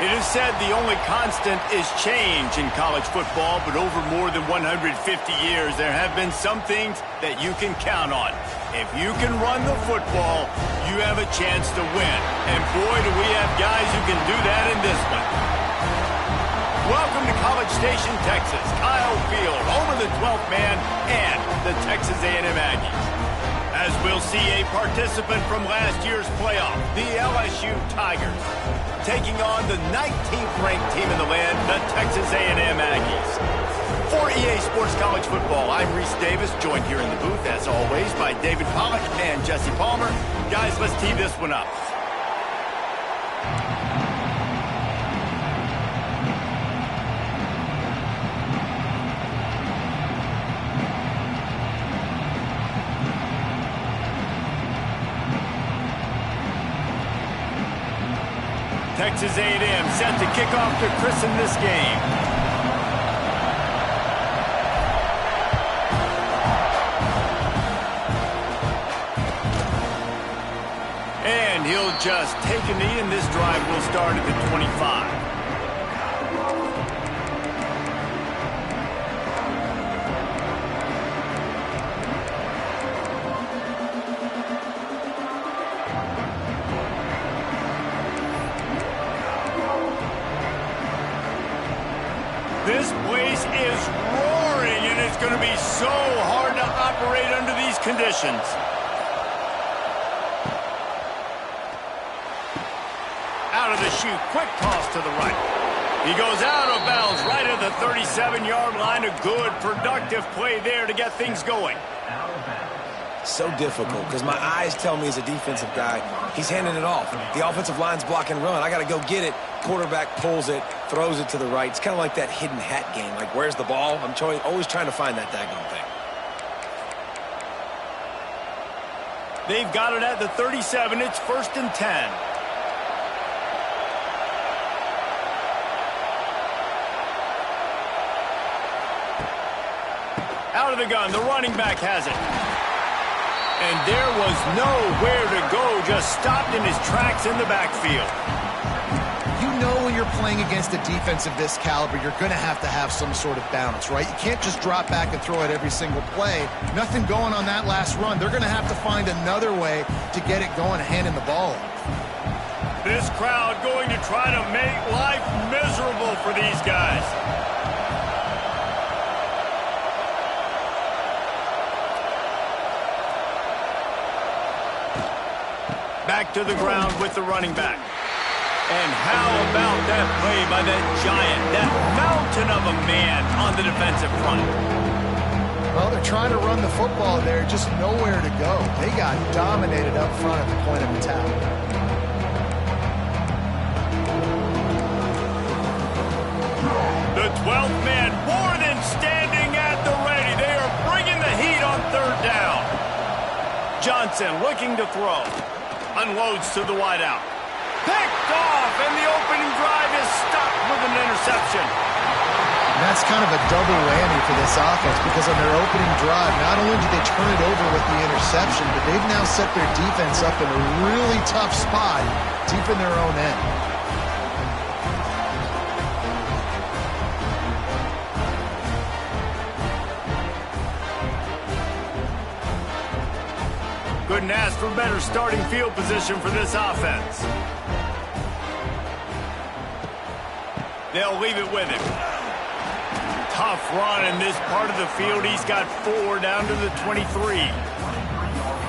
It is said the only constant is change in college football, but over more than 150 years, there have been some things that you can count on. If you can run the football, you have a chance to win. And boy, do we have guys who can do that in this one. Welcome to College Station, Texas. Kyle Field, home of the 12th man and the Texas A&M Aggies. As we'll see a participant from last year's playoff, the LSU Tigers, taking on the 19th-ranked team in the land, the Texas A&M Aggies. For EA Sports College Football, I'm Reese Davis, joined here in the booth, as always, by David Pollack and Jesse Palmer. Guys, let's tee this one up. Texas A&M set to kick off to christen this game. And he'll just take a knee, and this drive will start at the 25. This place is roaring, and it's going to be so hard to operate under these conditions. Out of the chute, quick toss to the right. He goes out of bounds right at the 37-yard line. A good, productive play there to get things going. So difficult because my eyes tell me as a defensive guy, he's handing it off. The offensive line's block and run. I got to go get it. Quarterback pulls it, throws it to the right. It's kind of like that hidden hat game. Like, where's the ball? I'm always trying to find that daggone thing. They've got it at the 37. It's 1st and 10. Out of the gun, the running back has it. And there was nowhere to go, just stopped in his tracks in the backfield. You know when you're playing against a defense of this caliber, you're going to have some sort of balance, right? You can't just drop back and throw it every single play. Nothing going on that last run. They're going to have to find another way to get it going, handing the ball off. This crowd going to try to make life miserable for these guys. Back to the ground with the running back. And how about that play by that giant, that mountain of a man on the defensive front? Well, they're trying to run the football there, just nowhere to go. They got dominated up front at the point of attack. The 12th man more than standing at the ready. They are bringing the heat on 3rd down. Johnson looking to throw. Unloads to the wideout. Picked off, and the opening drive is stopped with an interception. And that's kind of a double whammy for this offense because on their opening drive, not only did they turn it over with the interception, but they've now set their defense up in a really tough spot deep in their own end. Couldn't ask for better starting field position for this offense. They'll leave it with him. Tough run in this part of the field. He's got 4 down to the 23.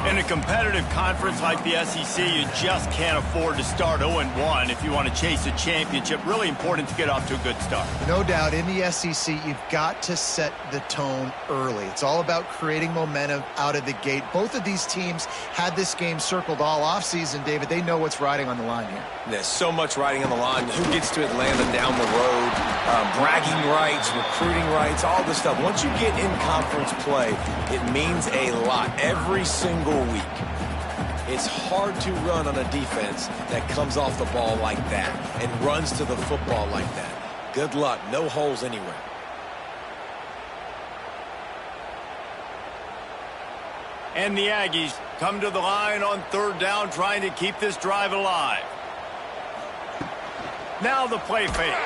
In a competitive conference like the SEC, you just can't afford to start 0-1 if you want to chase a championship. Really important to get off to a good start. No doubt, in the SEC, you've got to set the tone early. It's all about creating momentum out of the gate. Both of these teams had this game circled all offseason, David. They know what's riding on the line here. There's so much riding on the line. Who gets to Atlanta down the road? Bragging rights, recruiting rights, all this stuff. Once you get in conference play, it means a lot every single week. It's hard to run on a defense that comes off the ball like that and runs to the football like that. Good luck. No holes anywhere. And the Aggies come to the line on 3rd down, trying to keep this drive alive. Now the play fake.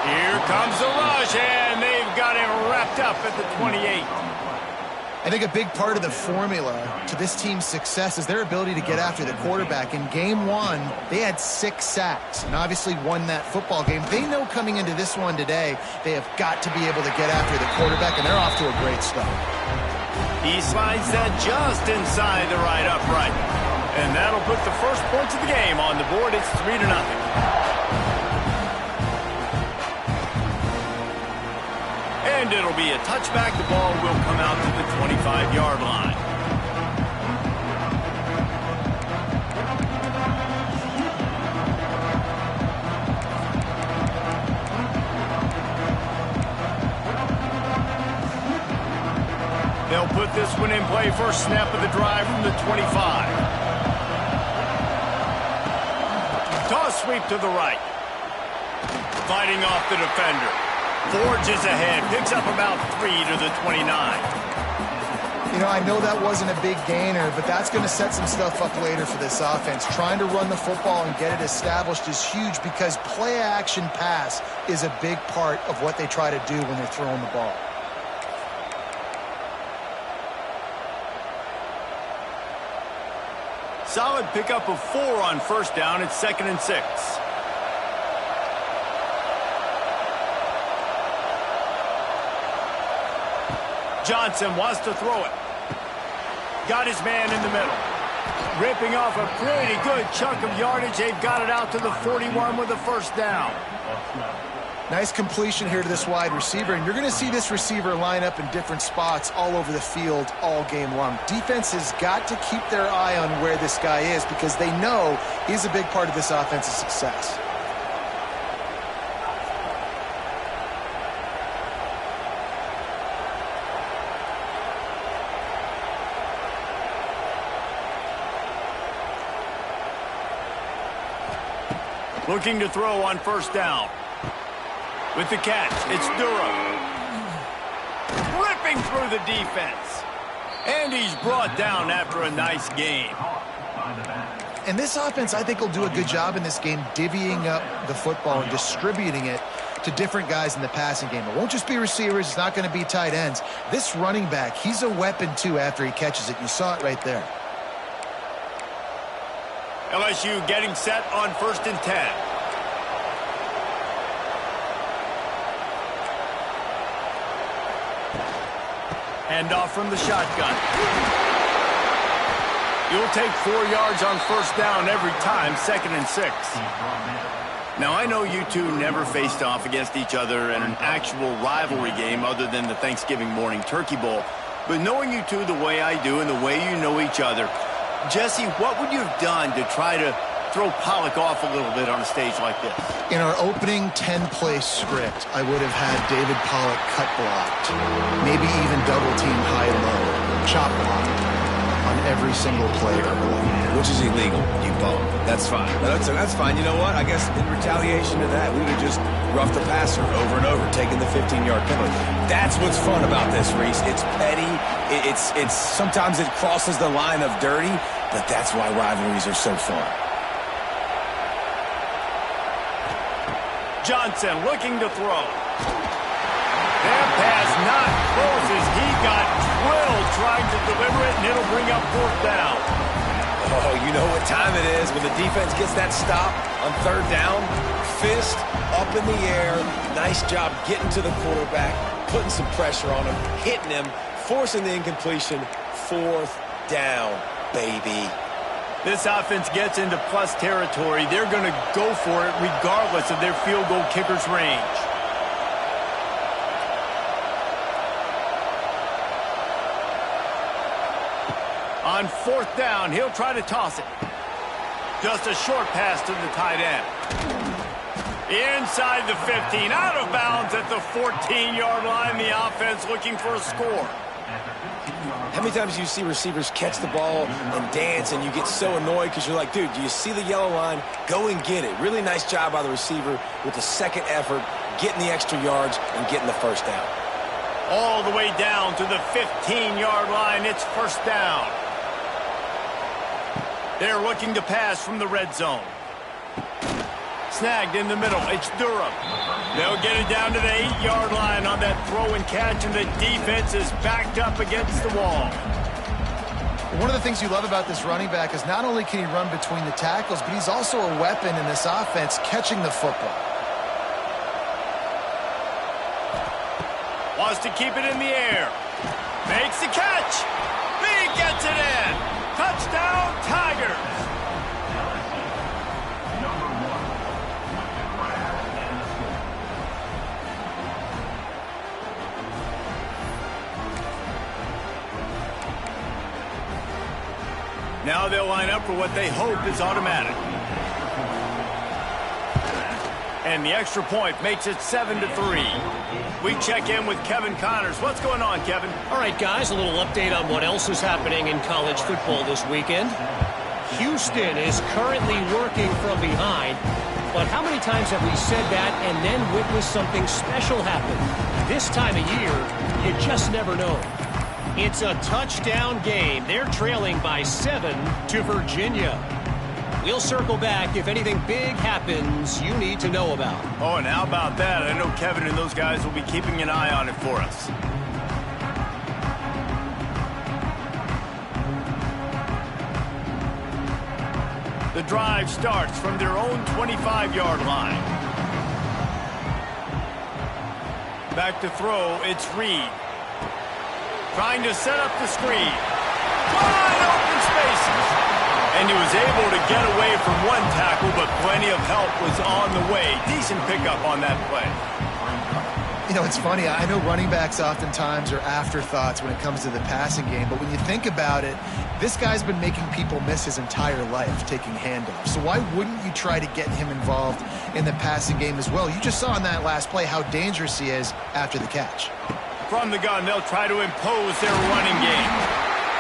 Here comes the rush, and they've got him wrapped up at the 28. I think a big part of the formula to this team's success is their ability to get after the quarterback. In game one, they had 6 sacks and obviously won that football game. They know coming into this one today, they have got to be able to get after the quarterback, and they're off to a great start. He slides that just inside the right upright. And that'll put the first points of the game on the board. It's 3-0. And it'll be a touchback. The ball will come out to the 25-yard line. They'll put this one in play. First snap of the drive from the 25. Toss sweep to the right. Fighting off the defender. Forges ahead, picks up about 3 to the 29. You know, I know that wasn't a big gainer, but that's going to set some stuff up later for this offense. Trying to run the football and get it established is huge because play-action pass is a big part of what they try to do when they're throwing the ball. Solid pickup of 4 on first down. It's 2nd and 6. Johnson wants to throw it. Got his man in the middle. Ripping off a pretty good chunk of yardage. They've got it out to the 41 with a first down. Nice completion here to this wide receiver, and you're going to see this receiver line up in different spots all over the field all game long. Defense has got to keep their eye on where this guy is because they know he's a big part of this offense's success. Looking to throw on first down. With the catch, it's Durham. Ripping through the defense. And he's brought down after a nice game. And this offense, I think, will do a good job in this game divvying up the football and distributing it to different guys in the passing game. It won't just be receivers. It's not going to be tight ends. This running back, he's a weapon, too, after he catches it. You saw it right there. LSU getting set on 1st and 10. Handoff from the shotgun. You'll take 4 yards on first down every time, 2nd and 6. Now, I know you two never faced off against each other in an actual rivalry game other than the Thanksgiving morning Turkey Bowl. But knowing you two the way I do and the way you know each other, Jesse, what would you have done to try to throw Pollock off a little bit on a stage like this? In our opening 10-play script, I would have had David Pollock cut blocked, maybe even double team high-low, chop blocked on every single play early. Which is illegal, you bum. That's fine. That's fine. You know what? I guess in retaliation to that, we would have just roughed the passer over and over, taking the 15-yard penalty. That's what's fun about this, Reese. It's petty. It's sometimes it crosses the line of dirty, but that's why rivalries are so fun. Johnson looking to throw. That pass not close as he got drilled trying to deliver it, and it'll bring up 4th down. Oh, you know what time it is when the defense gets that stop on 3rd down. Fist up in the air. Nice job getting to the quarterback, putting some pressure on him, hitting him, forcing the incompletion. 4th down, baby. This offense gets into plus territory. They're going to go for it regardless of their field goal kicker's range. On 4th down, he'll try to toss it. Just a short pass to the tight end. Inside the 15, out of bounds at the 14-yard line. The offense looking for a score. How many times do you see receivers catch the ball and dance and you get so annoyed because you're like, dude, do you see the yellow line? Go and get it. Really nice job by the receiver with the second effort, getting the extra yards and getting the first down. All the way down to the 15-yard line. It's first down. They're looking to pass from the red zone. snagged in the middle. It's Durham. They'll get it down to the 8-yard line on that throw and catch, and the defense is backed up against the wall. One of the things you love about this running back is not only can he run between the tackles, but he's also a weapon in this offense catching the football. Wants to keep it in the air. Makes the catch. He gets it in. Touchdown, Tigers. Now they'll line up for what they hope is automatic. And the extra point makes it 7-3. We check in with Kevin Connors. What's going on, Kevin? All right, guys, a little update on what else is happening in college football this weekend. Houston is currently working from behind, but how many times have we said that and then witnessed something special happen? This time of year, you just never know. It's a touchdown game. They're trailing by 7 to Virginia. We'll circle back if anything big happens you need to know about. Oh, and how about that? I know Kevin and those guys will be keeping an eye on it for us. The drive starts from their own 25-yard line. Back to throw, it's Reed. Trying to set up the screen. Wide open spaces. And he was able to get away from one tackle, but plenty of help was on the way. Decent pickup on that play. You know, it's funny. I know running backs oftentimes are afterthoughts when it comes to the passing game, but when you think about it, this guy's been making people miss his entire life taking handoffs. So why wouldn't you try to get him involved in the passing game as well? You just saw in that last play how dangerous he is after the catch. From the gun, they'll try to impose their running game.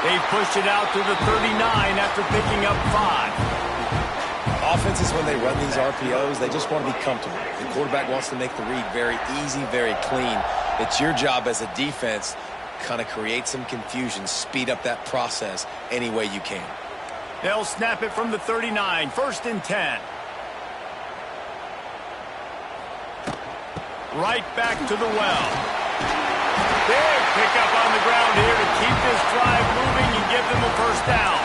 They've pushed it out to the 39 after picking up 5. Offenses, when they run these RPOs, they just want to be comfortable. The quarterback wants to make the read very easy, very clean. It's your job as a defense, kind of create some confusion, speed up that process any way you can. They'll snap it from the 39, 1st and 10. Right back to the well. Big pickup on the ground here to keep this drive moving and give them a first down.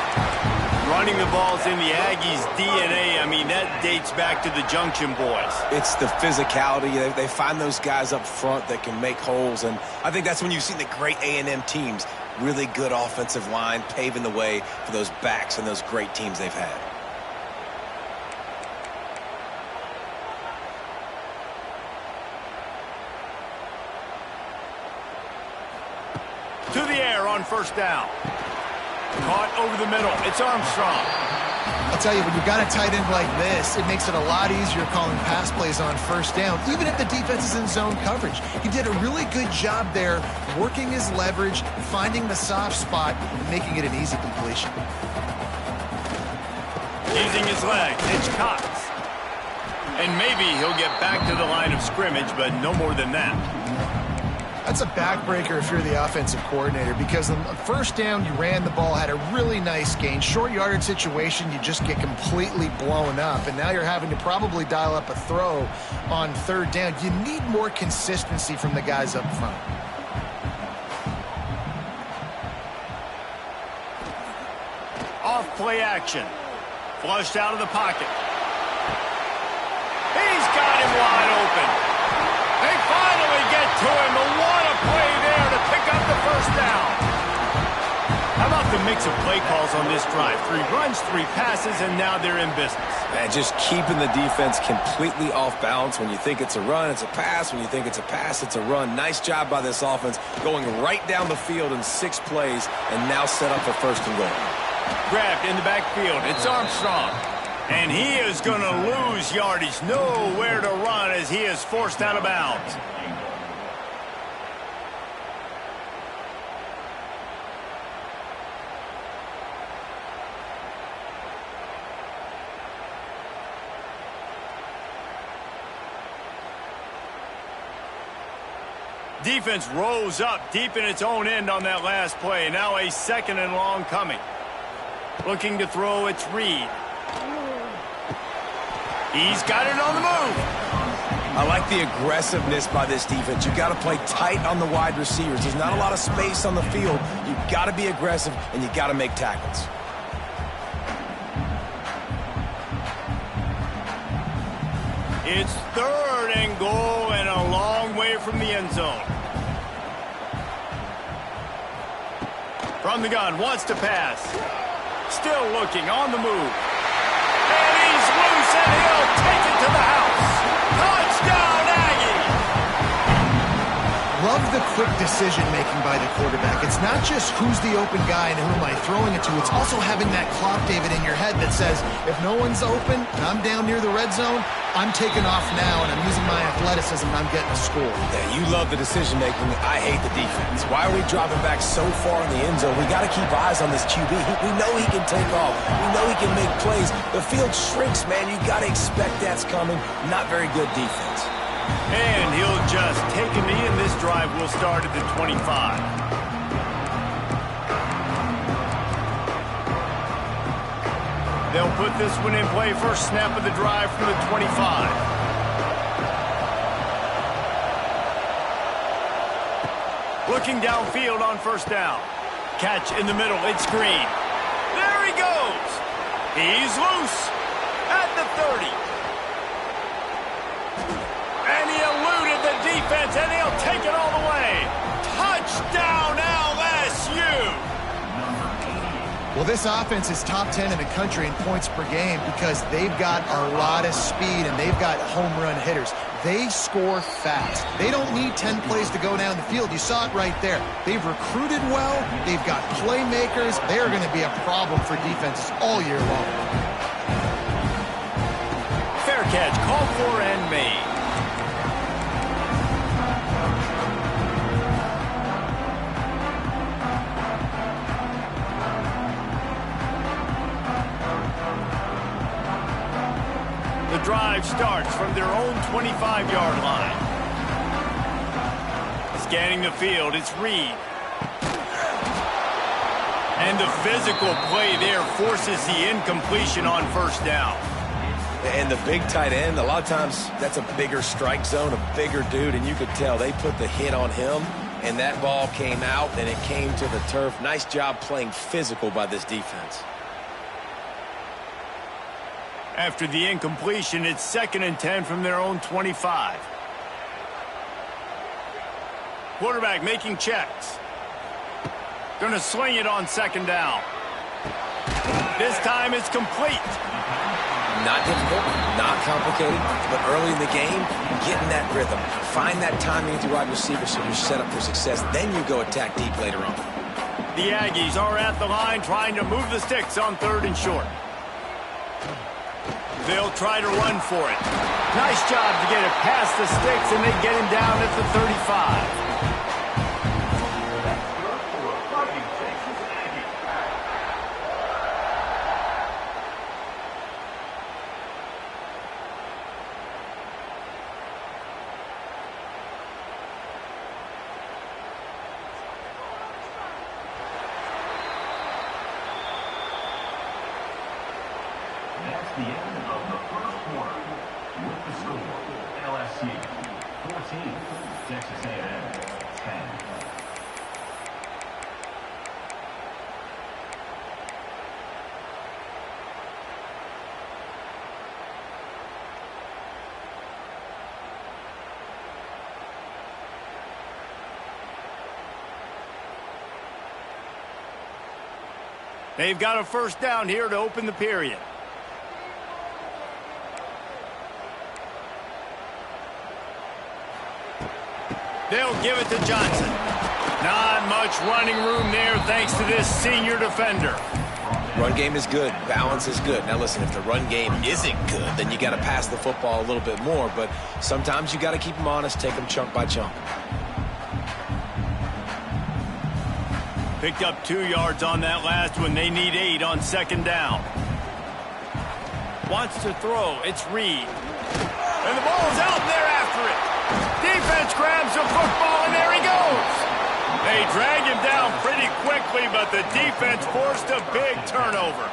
Running the ball's in the Aggies' DNA. I mean, that dates back to the Junction Boys. It's the physicality. They find those guys up front that can make holes, and I think that's when you see the great A&M teams. Really good offensive line, paving the way for those backs and those great teams they've had. To the air on first down. Caught over the middle. It's Armstrong. I'll tell you, when you've got a tight end like this, it makes it a lot easier calling pass plays on first down, even if the defense is in zone coverage. He did a really good job there, working his leverage, finding the soft spot, and making it an easy completion. Using his legs, it's Cox. And maybe he'll get back to the line of scrimmage, but no more than that. That's a backbreaker if you're the offensive coordinator, because on the first down, you ran the ball, had a really nice gain. Short yardage situation, you just get completely blown up, and now you're having to probably dial up a throw on third down. You need more consistency from the guys up front. Off play action. Flushed out of the pocket. He's got him wide open. They finally get to him. What a play there to pick up the first down. How about the mix of play calls on this drive? 3 runs, 3 passes, and now they're in business. And just keeping the defense completely off balance. When you think it's a run, it's a pass. When you think it's a pass, it's a run. Nice job by this offense, going right down the field in 6 plays and now set up for first and goal. Grabbed in the backfield. It's Armstrong. And he is going to lose yardage. Nowhere to run as he is forced out of bounds. Defense rose up deep in its own end on that last play. Now a 2nd and long coming. Looking to throw, it's Reed. He's got it on the move. I like the aggressiveness by this defense. You've got to play tight on the wide receivers. There's not a lot of space on the field. You've got to be aggressive, and you've got to make tackles. It's 3rd and goal and a long way from the end zone. From the gun, wants to pass. Still looking, on the move. And he's loose, and he'll take it to the house. Touchdown, Aggie! Love the quick decision-making by the quarterback. It's not just who's the open guy and who am I throwing it to. It's also having that clock, David, in your head that says, if no one's open and I'm down near the red zone, I'm taking off now, and I'm using my athleticism, and I'm getting a score. Yeah, you love the decision-making. I hate the defense. Why are we dropping back so far in the end zone? We got to keep eyes on this QB. We know he can take off. We know he can make plays. The field shrinks, man. You got to expect that's coming. Not very good defense. And he'll just take a knee, and this drive will start at the 25. They'll put this one in play. First snap of the drive from the 25. Looking downfield on first down. Catch in the middle. It's Green. There he goes. He's loose at the 30. And he eluded the defense, and he'll take it all the way. Touchdown, LSU! Well, this offense is top 10 in the country in points per game because they've got a lot of speed and they've got home run hitters. They score fast. They don't need 10 plays to go down the field. You saw it right there. They've recruited well. They've got playmakers. They are going to be a problem for defenses all year long. Fair catch, called for and made. The drive starts from their own 25-yard line. Scanning the field, it's Reed. And the physical play there forces the incompletion on first down. And the big tight end, a lot of times that's a bigger strike zone, a bigger dude, and you could tell they put the hit on him, and that ball came out, and it came to the turf. Nice job playing physical by this defense. After the incompletion, it's 2nd and 10 from their own 25. Quarterback making checks. Gonna sling it on 2nd down. This time it's complete. Not difficult, not complicated, but early in the game, getting that rhythm. Find that timing with your wide receiver so you're set up for success. Then you go attack deep later on. The Aggies are at the line trying to move the sticks on 3rd and short. They'll try to run for it. Nice job to get it past the sticks, and they get him down at the 35. That's the end of the first quarter. With the score, LSU 14, Texas A&M 10. They've got a first down here to open the period. They'll give it to Johnson. Not much running room there thanks to this senior defender. Run game is good. Balance is good. Now, listen, if the run game isn't good, then you got to pass the football a little bit more. But sometimes you got to keep them honest, take them chunk by chunk. Picked up 2 yards on that last one. They need 8 on 2nd down. Wants to throw. It's Reed. And the ball's out, and they're after it. Defense grabs the football, and there he goes. They drag him down pretty quickly, but the defense forced a big turnover.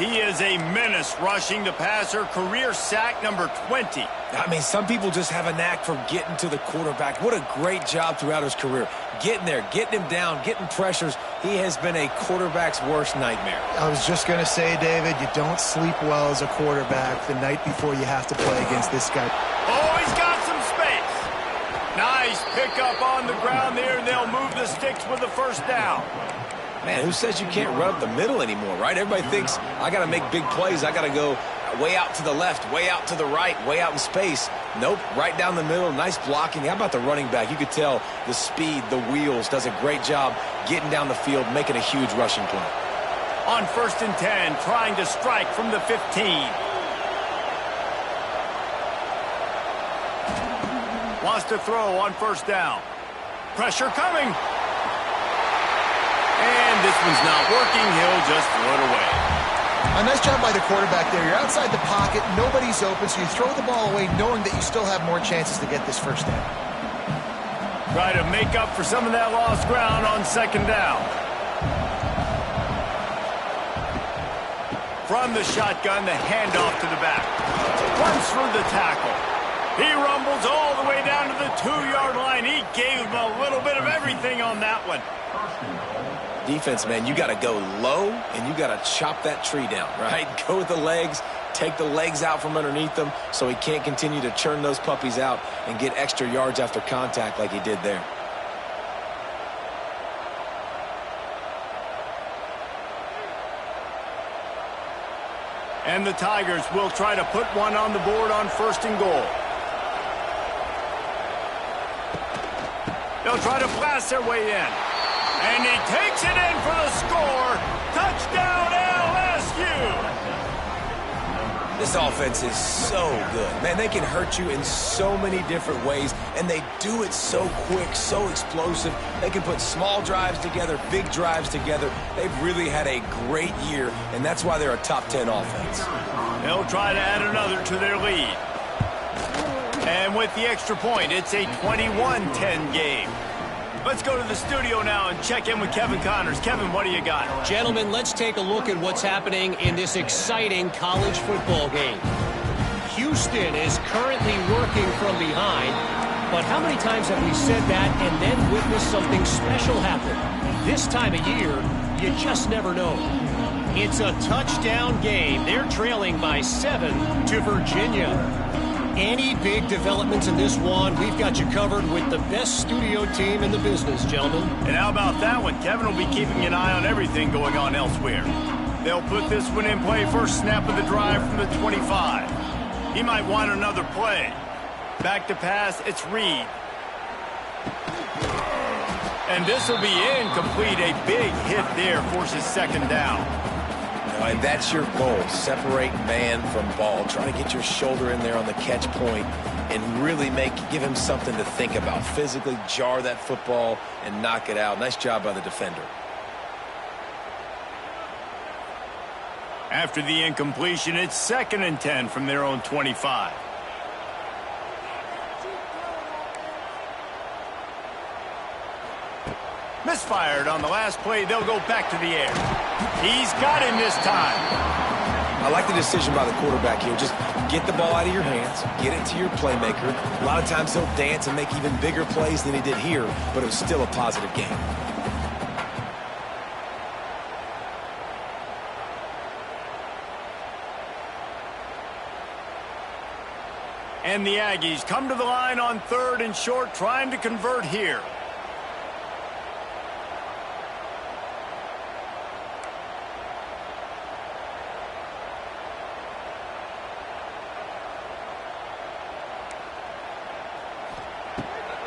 He is a menace rushing the passer, career sack number 20. I mean, some people just have a knack for getting to the quarterback. What a great job throughout his career. Getting there, getting him down, getting pressures. He has been a quarterback's worst nightmare. I was just going to say, David, you don't sleep well as a quarterback the night before you have to play against this guy. Oh, he's got some space. Nice pickup on the ground there, and they'll move the sticks with the first down. Man, who says you can't run up the middle anymore, right? Everybody thinks, I got to make big plays. I got to go way out to the left, way out to the right, way out in space. Nope, right down the middle. Nice blocking. How about the running back? You could tell the speed, the wheels, does a great job getting down the field, making a huge rushing play. On 1st and 10, trying to strike from the 15. Wants to throw on 1st down. Pressure coming. And this one's not working. He'll just throw it away. A nice job by the quarterback there. You're outside the pocket. Nobody's open, so you throw the ball away knowing that you still have more chances to get this 1st down. Try to make up for some of that lost ground on 2nd down. From the shotgun, the handoff to the back. Runs through the tackle. He rumbles all the way down to the 2-yard line. He gave him a little bit of everything on that one. Defense, man, you got to go low, and you got to chop that tree down, right? Go with the legs, take the legs out from underneath them so he can't continue to churn those puppies out and get extra yards after contact like he did there. And the Tigers will try to put one on the board on 1st and goal. They'll try to blast their way in. And he takes it in for the score. Touchdown, LSU! This offense is so good. Man, they can hurt you in so many different ways, and they do it so quick, so explosive. They can put small drives together, big drives together. They've really had a great year, and that's why they're a top 10 offense. They'll try to add another to their lead. And with the extra point, it's a 21-10 game. Let's go to the studio now and check in with Kevin Connors. Kevin, what do you got? Gentlemen, let's take a look at what's happening in this exciting college football game. Houston is currently working from behind, but how many times have we said that and then witnessed something special happen? This time of year, you just never know. It's a touchdown game. They're trailing by 7 to Virginia. Any big developments in this one, we've got you covered with the best studio team in the business, gentlemen. And how about that one? Kevin will be keeping an eye on everything going on elsewhere. They'll put this one in play. First snap of the drive from the 25. He might want another play. Back to pass, it's Reed. And this will be incomplete. A big hit there forces 2nd down. And that's your goal, separate man from ball. Try to get your shoulder in there on the catch point and really give him something to think about. Physically jar that football and knock it out. Nice job by the defender. After the incompletion, it's 2nd and 10 from their own 25. Misfired on the last play. They'll go back to the air. He's got him this time. I like the decision by the quarterback here. Just get the ball out of your hands, get it to your playmaker. A lot of times he'll dance and make even bigger plays than he did here, but it was still a positive game. And the Aggies come to the line on 3rd and short, trying to convert here.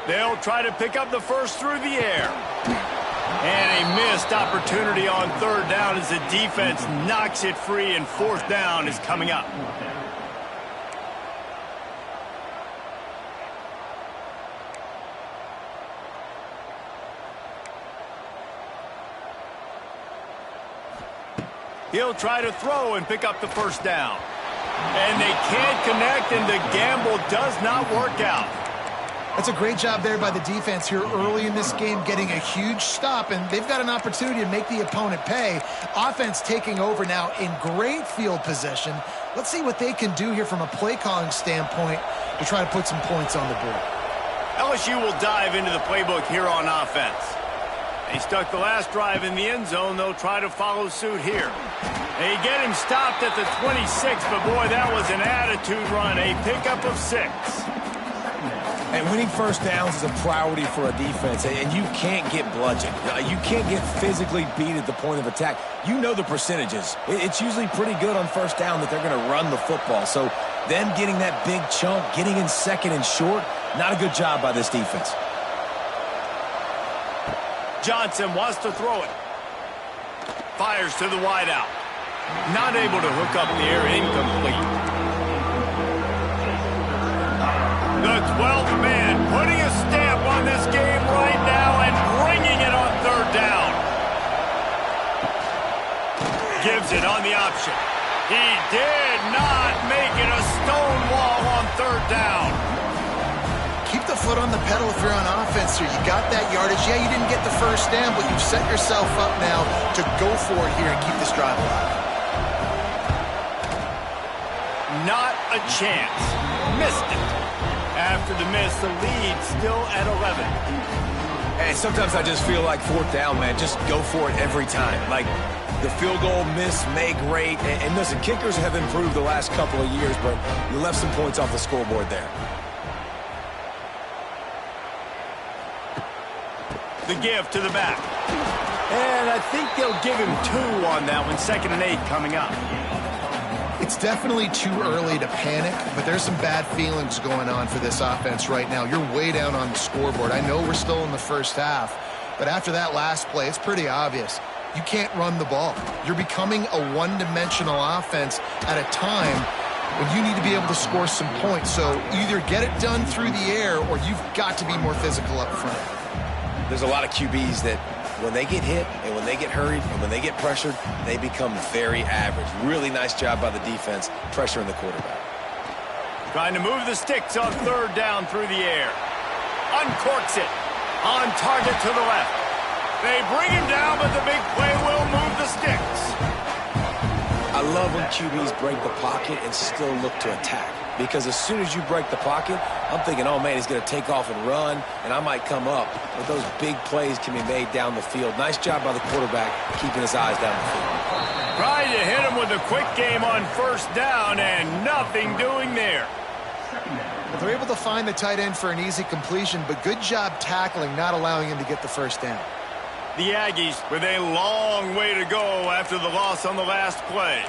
They'll try to pick up the first through the air. And a missed opportunity on 3rd down as the defense knocks it free, and 4th down is coming up. He'll try to throw and pick up the first down. And they can't connect, and the gamble does not work out. That's a great job there by the defense here early in this game, getting a huge stop, and they've got an opportunity to make the opponent pay. Offense taking over now in great field possession. Let's see what they can do here from a play calling standpoint to try to put some points on the board. LSU will dive into the playbook here on offense. They stuck the last drive in the end zone. They'll try to follow suit here. They get him stopped at the 26, but boy, that was an attitude run, a pickup of 6. And winning first downs is a priority for a defense, and you can't get bludgeoned. You can't get physically beat at the point of attack. You know the percentages. It's usually pretty good on first down that they're going to run the football. So them getting that big chunk, getting in second and short, not a good job by this defense. Johnson wants to throw it. Fires to the wideout. Not able to hook up the air, incomplete. The 12th man putting a stamp on this game right now and bringing it on third down. Gives it on the option. He did not make it a stone wall on third down. Keep the foot on the pedal if you're on offense here. You got that yardage. Yeah, you didn't get the first down, but you've set yourself up now to go for it here and keep this drive alive. Not a chance. Missed it. After the miss, the lead still at 11. And sometimes I just feel like fourth down, man. Just go for it every time. Like the field goal miss, make great. And listen, kickers have improved the last couple of years, but you left some points off the scoreboard there. The give to the back. And I think they'll give him 2 on that one. 2nd and 8 coming up. It's definitely too early to panic, but there's some bad feelings going on for this offense right now. You're way down on the scoreboard. I know we're still in the first half, but after that last play, it's pretty obvious. You can't run the ball. You're becoming a one-dimensional offense at a time when you need to be able to score some points. So either get it done through the air or you've got to be more physical up front. There's a lot of QBs that when they get hit and when they get hurried and when they get pressured, they become very average. Really nice job by the defense pressuring the quarterback. Trying to move the sticks on third down through the air. Uncorks it. On target to the left. They bring him down, but the big play will move the sticks. I love when QBs break the pocket and still look to attack. Because as soon as you break the pocket, I'm thinking, oh, man, he's going to take off and run, and I might come up. But those big plays can be made down the field. Nice job by the quarterback keeping his eyes down the field. Tried to hit him with a quick game on first down, and nothing doing there. Well, they're able to find the tight end for an easy completion, but good job tackling, not allowing him to get the first down. The Aggies with a long way to go after the loss on the last play.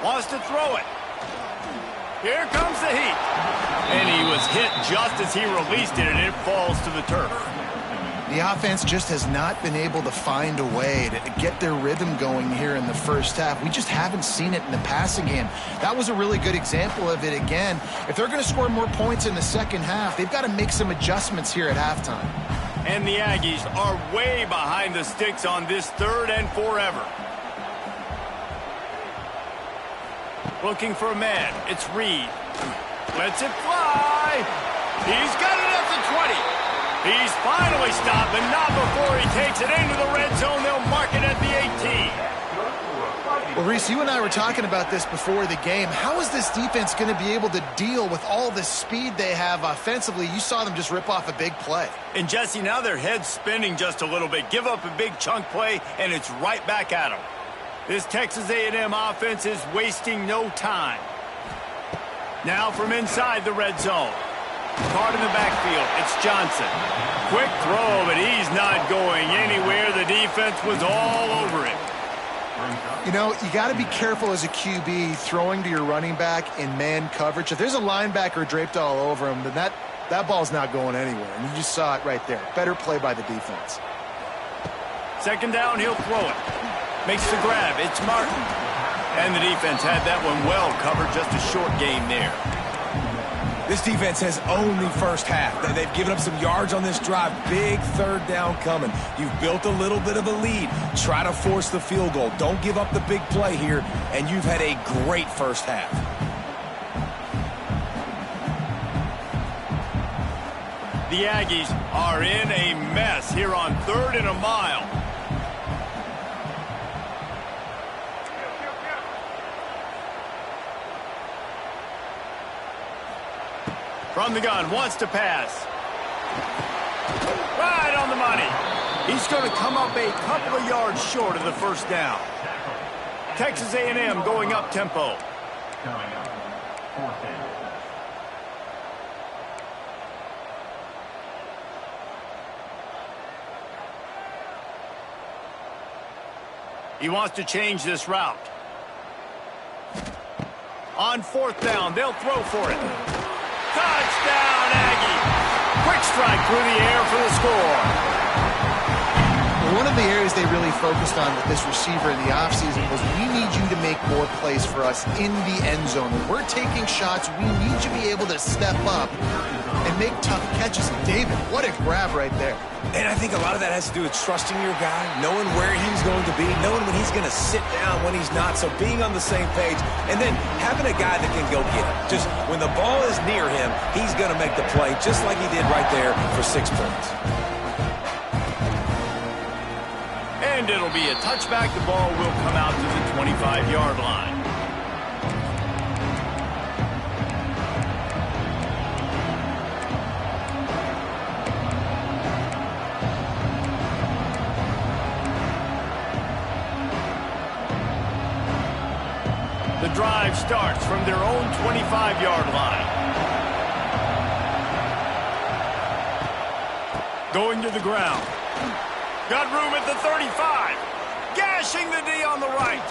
Wants to throw it. Here comes the heat. And he was hit just as he released it, and it falls to the turf. The offense just has not been able to find a way to get their rhythm going here in the first half. We just haven't seen it in the passing game. That was a really good example of it again. If they're going to score more points in the second half, they've got to make some adjustments here at halftime. And the Aggies are way behind the sticks on this third and forever. Looking for a man. It's Reed. Lets it fly. He's got it at the 20. He's finally stopped, but not before he takes it into the red zone. They'll mark it at the 18. Well, Reese, you and I were talking about this before the game. How is this defense going to be able to deal with all the speed they have offensively? You saw them just rip off a big play. And, Jesse, now their head's spinning just a little bit. Give up a big chunk play, and it's right back at them. This Texas A&M offense is wasting no time. Now from inside the red zone. Caught in the backfield. It's Johnson. Quick throw, but he's not going anywhere. The defense was all over him. You know, you got to be careful as a QB throwing to your running back in man coverage. If there's a linebacker draped all over him, then that ball's not going anywhere. And you just saw it right there. Better play by the defense. Second down, he'll throw it. Makes the grab. It's Martin. And the defense had that one well covered. Just a short game there. This defense has owned the first half. They've given up some yards on this drive. Big third down coming. You've built a little bit of a lead. Try to force the field goal. Don't give up the big play here, and you've had a great first half. The Aggies are in a mess here on 3rd and a mile. From the gun, wants to pass. Right on the money. He's going to come up a couple of yards short of the first down. Texas A&M going up tempo. Coming up, 4th down. He wants to change this route. On 4th down, they'll throw for it. Touchdown, Aggie! Quick strike through the air for the score. One of the areas they really focused on with this receiver in the offseason was we need you to make more plays for us in the end zone. When we're taking shots, we need you to be able to step up and make tough catches. And David, what a grab right there. And I think a lot of that has to do with trusting your guy, knowing where he's going to be, knowing when he's going to sit down, when he's not, so being on the same page, and then having a guy that can go get it. Just when the ball is near him, he's going to make the play, just like he did right there for 6 points. And it'll be a touchback. The ball will come out to the 25-yard line. The drive starts from their own 25-yard line. Going to the ground. Got room at the 35. Gashing the D on the right.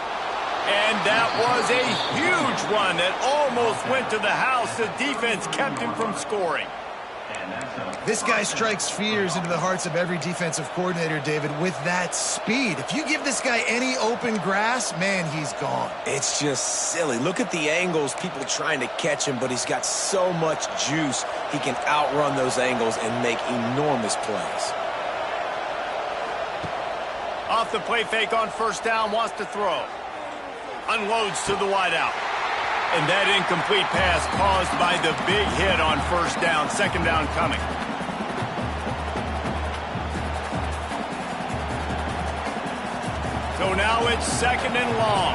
And that was a huge run that almost went to the house. The defense kept him from scoring. This guy strikes fears into the hearts of every defensive coordinator, David, with that speed. If you give this guy any open grass, man, he's gone. It's just silly. Look at the angles, people trying to catch him, but he's got so much juice. He can outrun those angles and make enormous plays. Off the play fake on 1st down, wants to throw. Unloads to the wideout. And that incomplete pass caused by the big hit on 1st down. 2nd down coming. So now it's 2nd and long.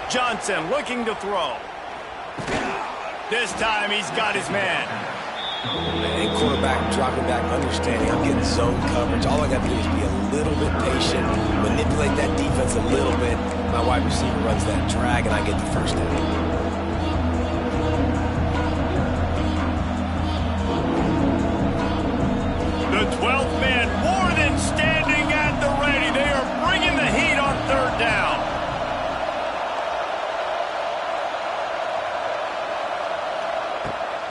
Johnson looking to throw. This time he's got his man. And quarterback dropping back, understanding I'm getting zone coverage. All I got to do is be a little bit patient, manipulate that defense a little bit. My wide receiver runs that drag, and I get the 1st down. The 12th man more than standing at the ready. They are bringing the heat on 3rd down.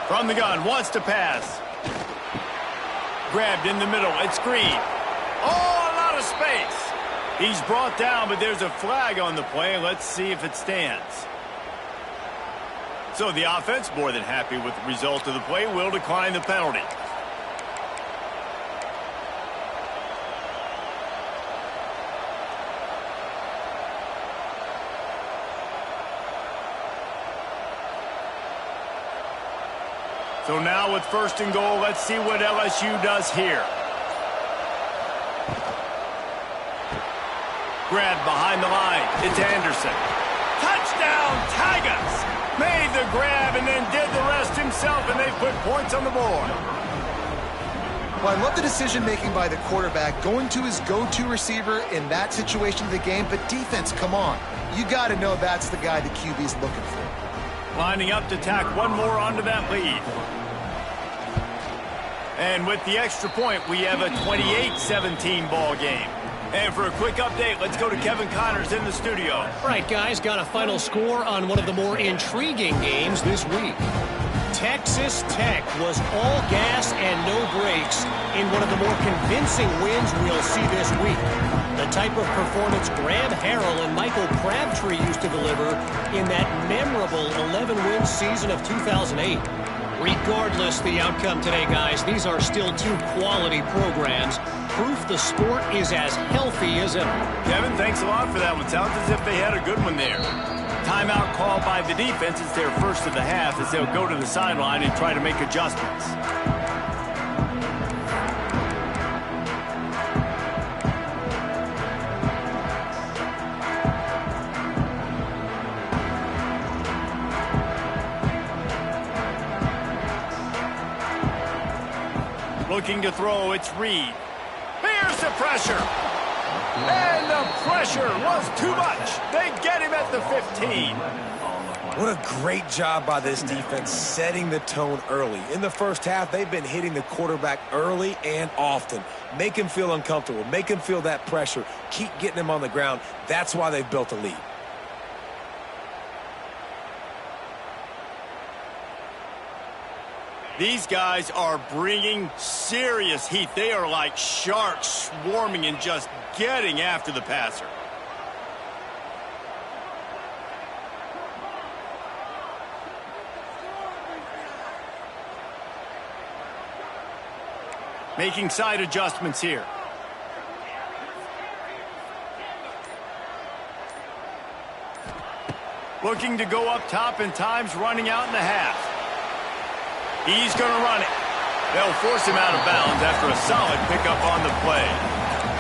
From the gun, wants to pass. Grabbed in the middle, it's Green. Oh, a lot of space. He's brought down, but there's a flag on the play. Let's see if it stands. So the offense, more than happy with the result of the play, will decline the penalty. So now with 1st and goal, let's see what LSU does here. Grabbed behind the line. It's Anderson. Touchdown, Tigers! Made the grab and then did the rest himself, and they put points on the board. Well, I love the decision-making by the quarterback, going to his go-to receiver in that situation of the game, but defense, come on. You got to know that's the guy the QB's looking for. Lining up to tack one more onto that lead. And with the extra point, we have a 28-17 ball game. And for a quick update, let's go to Kevin Connors in the studio. All right, guys, got a final score on one of the more intriguing games this week. Texas Tech was all gas and no brakes in one of the more convincing wins we'll see this week. The type of performance Graham Harrell and Michael Crabtree used to deliver in that memorable 11-win season of 2008. Regardless the outcome today, guys, these are still two quality programs. Proof the sport is as healthy as ever. Kevin, thanks a lot for that one. Sounds as if they had a good one there. Timeout called by the defense. It's their first of the half as they'll go to the sideline and try to make adjustments. Looking to throw, it's Reed. Here's the pressure. And the pressure was too much. They get him at the 15. What a great job by this defense setting the tone early. In the first half, they've been hitting the quarterback early and often. Make him feel uncomfortable. Make him feel that pressure. Keep getting him on the ground. That's why they've built a lead. These guys are bringing serious heat. They are like sharks swarming and just getting after the passer. Making side adjustments here. Looking to go up top, and time's running out in the half. He's going to run it. They'll force him out of bounds after a solid pickup on the play.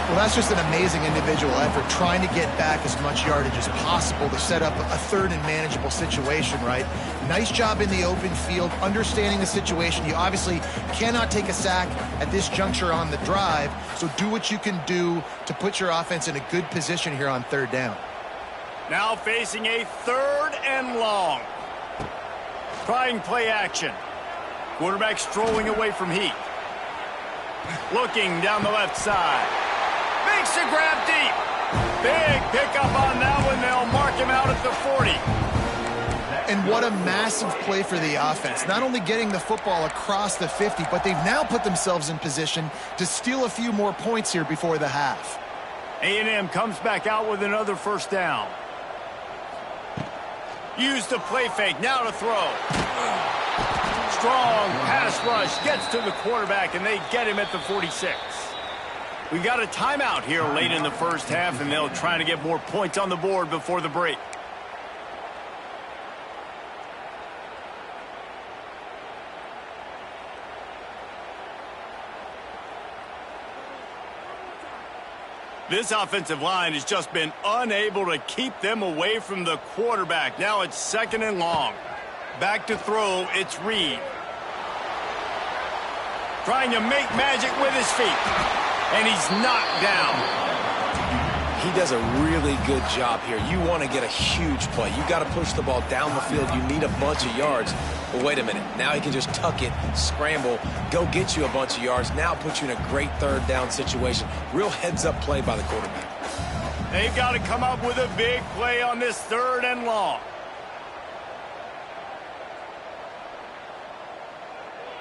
Well, that's just an amazing individual effort, trying to get back as much yardage as possible to set up a third and manageable situation, right? Nice job in the open field, understanding the situation. You obviously cannot take a sack at this juncture on the drive, so do what you can do to put your offense in a good position here on third down. Now facing a third and long. Trying play action. Quarterback strolling away from Heat. Looking down the left side. Makes a grab deep. Big pickup on that one. They'll mark him out at the 40. And what a massive play for the offense. Not only getting the football across the 50, but they've now put themselves in position to steal a few more points here before the half. A&M comes back out with another first down. Use the play fake. Now to throw. Strong pass rush gets to the quarterback, and they get him at the 46. We've got a timeout here late in the first half, and they'll try to get more points on the board before the break. This offensive line has just been unable to keep them away from the quarterback. Now it's second and long. Back to throw, it's Reed. Trying to make magic with his feet. And he's knocked down. He does a really good job here. You want to get a huge play. You got to push the ball down the field. You need a bunch of yards. But wait a minute. Now he can just tuck it, scramble, go get you a bunch of yards. Now put you in a great third down situation. Real heads-up play by the quarterback. They've got to come up with a big play on this third and long.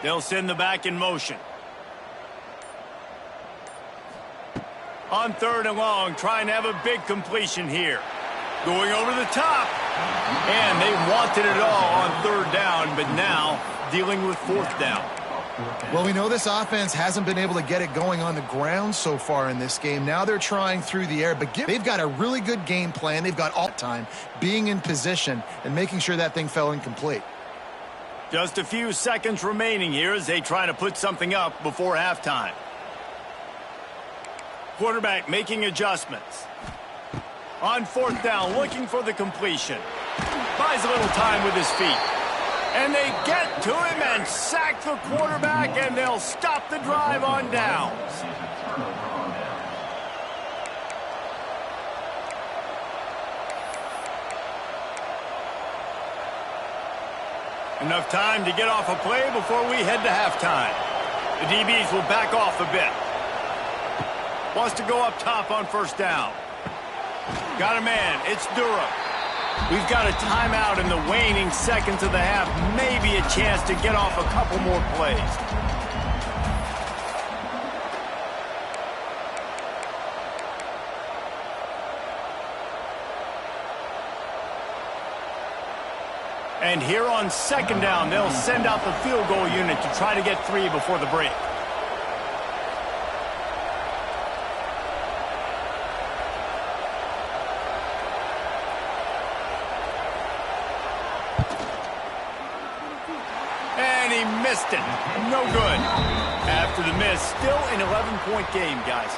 They'll send the back in motion. On third and long, trying to have a big completion here. Going over the top. And they wanted it all on third down, but now dealing with fourth down. Well, we know this offense hasn't been able to get it going on the ground so far in this game. Now they're trying through the air, but they've got a really good game plan. They've got all the time being in position and making sure that thing fell incomplete. Just a few seconds remaining here as they try to put something up before halftime. Quarterback making adjustments. On fourth down, looking for the completion. Buys a little time with his feet. And they get to him and sack the quarterback, and they'll stop the drive on downs. Enough time to get off a play before we head to halftime. The DBs will back off a bit. Wants to go up top on first down. Got a man. It's Durham. We've got a timeout in the waning seconds of the half. Maybe a chance to get off a couple more plays. And here on second down, they'll send out the field goal unit to try to get 3 before the break. And he missed it. No good. After the miss, still an 11-point game, guys.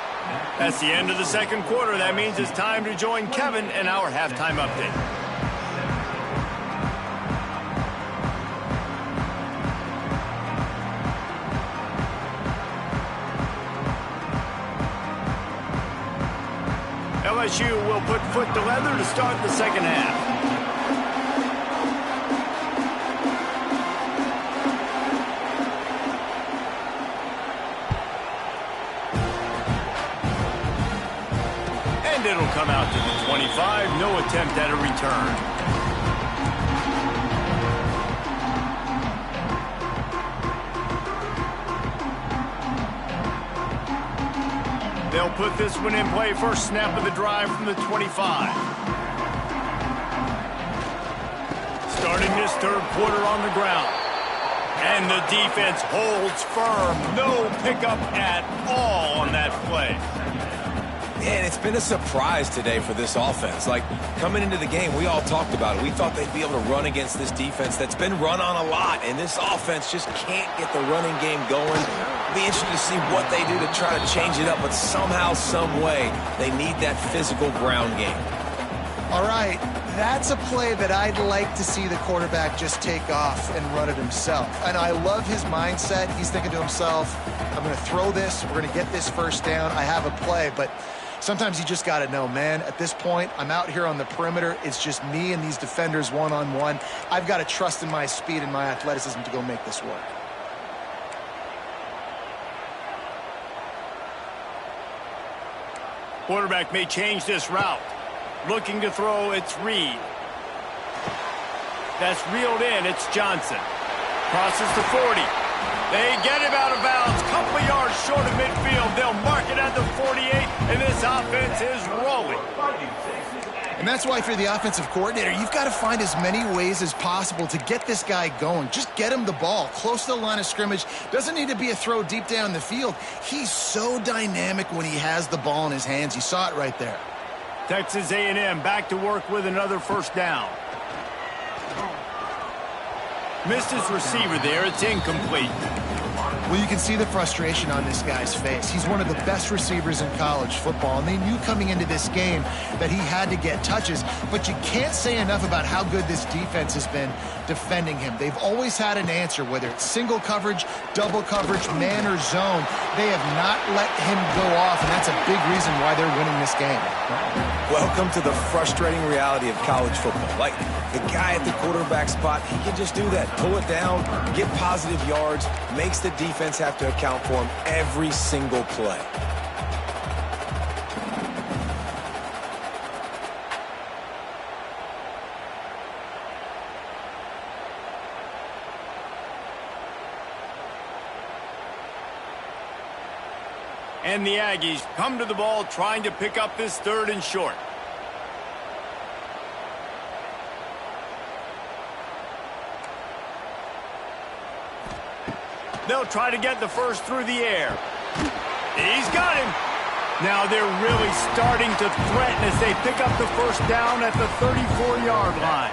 That's the end of the second quarter. That means it's time to join Kevin and our halftime update. LSU will put foot to leather to start the second half. And it'll come out to the 25. No attempt at a return. They'll put this one in play. First snap of the drive from the 25. Starting this third quarter on the ground. And the defense holds firm. No pickup at all on that play. Man, it's been a surprise today for this offense. Like, coming into the game, we all talked about it. We thought they'd be able to run against this defense that's been run on a lot, and this offense just can't get the running game going. Be interested to see what they do to try to change it up, but somehow, some way, they need that physical ground game. All right, that's a play that I'd like to see the quarterback just take off and run it himself. And I love his mindset. He's thinking to himself, I'm going to throw this, we're going to get this first down, I have a play, but sometimes you just got to know, man, at this point, I'm out here on the perimeter. It's just me and these defenders one-on-one. I've got to trust in my speed and my athleticism to go make this work. Quarterback may change this route. Looking to throw, it's Reed. That's reeled in, it's Johnson. Crosses to 40. They get him out of bounds. Couple of yards short of midfield. They'll mark it at the 48, and this offense is rolling. And that's why if you're the offensive coordinator, you've got to find as many ways as possible to get this guy going. Just get him the ball close to the line of scrimmage. Doesn't need to be a throw deep down the field. He's so dynamic when he has the ball in his hands. You saw it right there. Texas A&M back to work with another first down. Missed his receiver there. It's incomplete. Well, you can see the frustration on this guy's face. He's one of the best receivers in college football, and they knew coming into this game that he had to get touches, but you can't say enough about how good this defense has been defending him. They've always had an answer, whether it's single coverage, double coverage, man or zone. They have not let him go off, and that's a big reason why they're winning this game. Welcome to the frustrating reality of college football. Like, the guy at the quarterback spot, he can just do that. Pull it down, get positive yards, makes the defense have to account for him every single play. And the Aggies come to the ball trying to pick up this third and short. They'll try to get the first through the air. He's got him. Now they're really starting to threaten as they pick up the first down at the 34-yard line.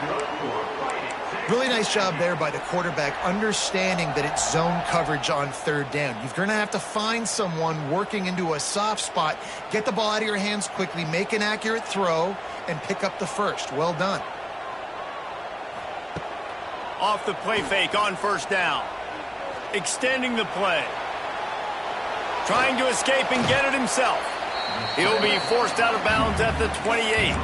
Really nice job there by the quarterback, understanding that it's zone coverage on third down. You're going to have to find someone working into a soft spot, get the ball out of your hands quickly, make an accurate throw, and pick up the first. Well done. Off the play fake on first down. Extending the play. Trying to escape and get it himself. He'll be forced out of bounds at the 28.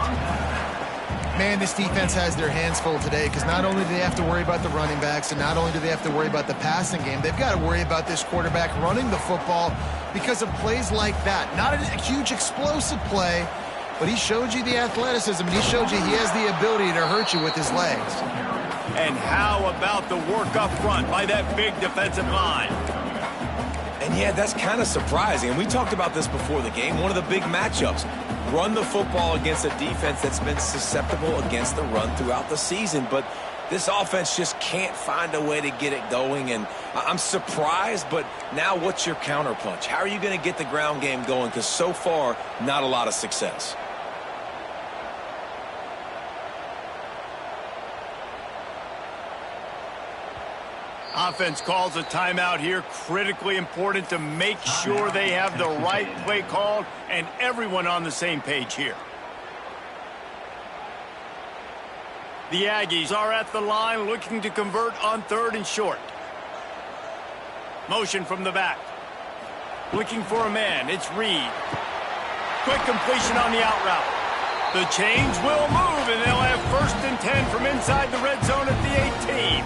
Man, this defense has their hands full today because not only do they have to worry about the running backs and not only do they have to worry about the passing game, they've got to worry about this quarterback running the football because of plays like that. Not a huge explosive play, But he showed you the athleticism, and he showed you he has the ability to hurt you with his legs. And how about the work up front by that big defensive line? And yeah, that's kind of surprising. And we talked about this before the game. One of the big matchups. Run the football against a defense that's been susceptible against the run throughout the season. But this offense just can't find a way to get it going. And I'm surprised, but now what's your counterpunch? How are you going to get the ground game going? Because so far, not a lot of success. Offense calls a timeout here. Critically important to make sure they have the right play called and everyone on the same page here. The Aggies are at the line looking to convert on 3rd and short. Motion from the back. Looking for a man. It's Reed. Quick completion on the out route. The chains will move, and they'll have 1st and 10 from inside the red zone at the 18.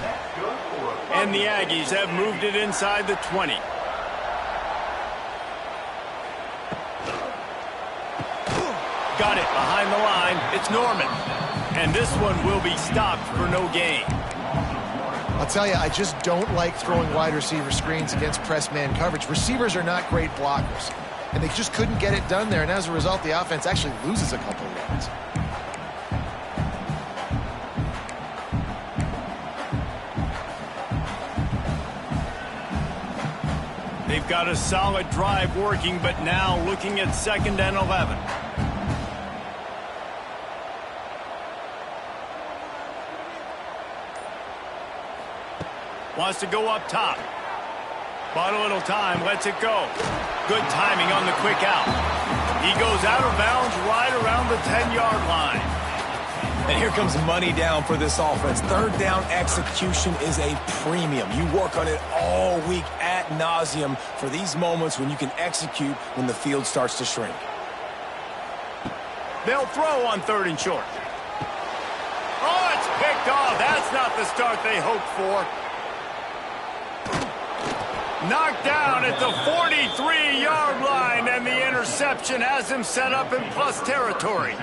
And the Aggies have moved it inside the 20. Got it behind the line. It's Norman. And this one will be stopped for no gain. I'll tell you, I just don't like throwing wide receiver screens against press man coverage. Receivers are not great blockers. And they just couldn't get it done there. And as a result, the offense actually loses a couple of yards. They've got a solid drive working, but now looking at 2nd and 11. Wants to go up top. Bought a little time, lets it go. Good timing on the quick out. He goes out of bounds right around the 10-yard line. And here comes money down for this offense. 3rd down execution is a premium. You work on it all week ad nauseum for these moments when you can execute when the field starts to shrink. They'll throw on 3rd and short. Oh, it's picked off. That's not the start they hoped for. Knocked down at the 43-yard line, and the interception has him set up in plus territory.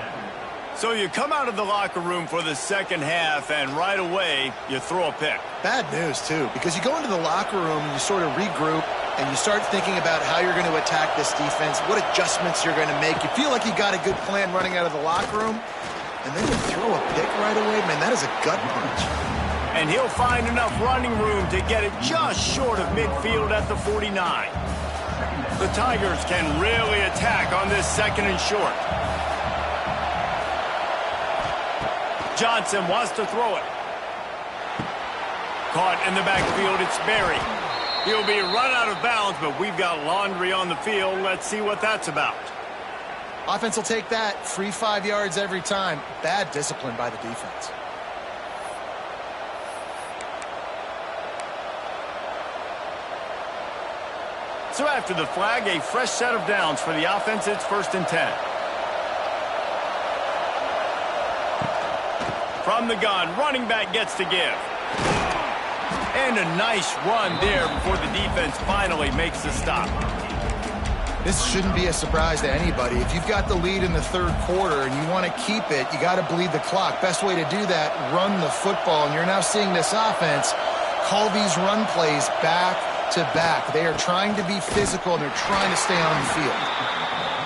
So you come out of the locker room for the 2nd half, and right away, you throw a pick. Bad news, too, because you go into the locker room and you sort of regroup, and you start thinking about how you're going to attack this defense, what adjustments you're going to make. You feel like you got a good plan running out of the locker room, and then you throw a pick right away. Man, that is a gut punch. And he'll find enough running room to get it just short of midfield at the 49. The Tigers can really attack on this 2nd and short. Johnson wants to throw it. Caught in the backfield, it's Berry. He'll be run out of bounds, but we've got laundry on the field. Let's see what that's about. Offense will take that. Free 5 yards every time. Bad discipline by the defense. So after the flag, a fresh set of downs for the offense. It's 1st and 10. From the gun, running back gets to give. And a nice run there before the defense finally makes the stop. This shouldn't be a surprise to anybody. If you've got the lead in the 3rd quarter and you want to keep it, you got to bleed the clock. Best way to do that, run the football. And you're now seeing this offense call these run plays back to back. They are trying to be physical, and they're trying to stay on the field.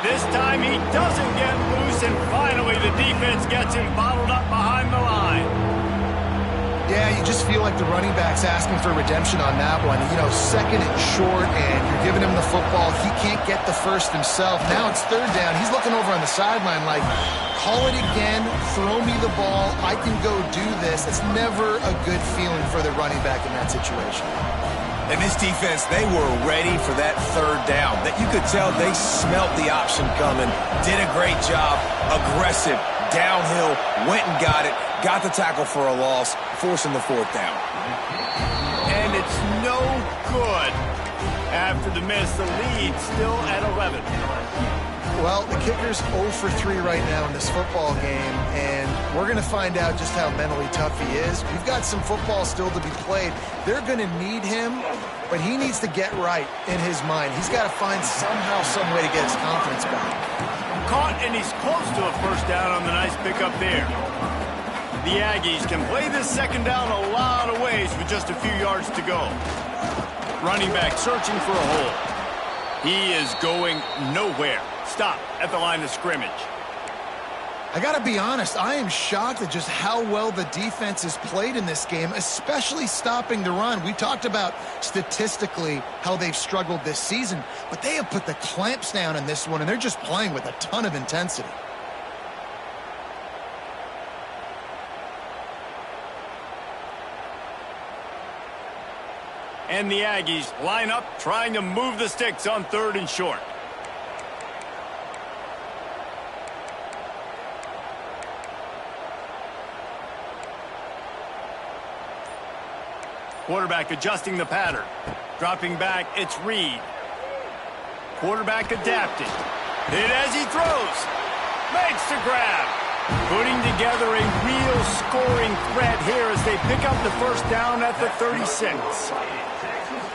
This time he doesn't get loose, and finally the defense gets him bottled up behind the line. Yeah, you just feel like the running back's asking for redemption on that one. You know, 2nd and short, and you're giving him the football. He can't get the first himself. Now it's 3rd down. He's looking over on the sideline like, call it again, throw me the ball, I can go do this. It's never a good feeling for the running back in that situation. And this defense, they were ready for that 3rd down. That you could tell they smelt the option coming, did a great job, aggressive, downhill, went and got it, got the tackle for a loss, forcing the 4th down. And it's no good. After the miss, the lead still at 11. Well, the kicker's 0 for 3 right now in this football game, and we're going to find out just how mentally tough he is. We've got some football still to be played. They're going to need him, but he needs to get right in his mind. He's got to find somehow, some way to get his confidence back. caught, and he's close to a first down on the nice pickup there. The Aggies can play this second down a lot of ways with just a few yards to go. Running back searching for a hole. He is going nowhere. Stop at the line of scrimmage. I got to be honest, I am shocked at just how well the defense has played in this game, especially stopping the run. We talked about statistically how they've struggled this season, but they have put the clamps down in this one, and they're just playing with a ton of intensity. And the Aggies line up, trying to move the sticks on 3rd and short. Quarterback adjusting the pattern. Dropping back, it's Reed. Quarterback adapting. Hit as he throws. Makes the grab. Putting together a real scoring threat here as they pick up the first down at the 36.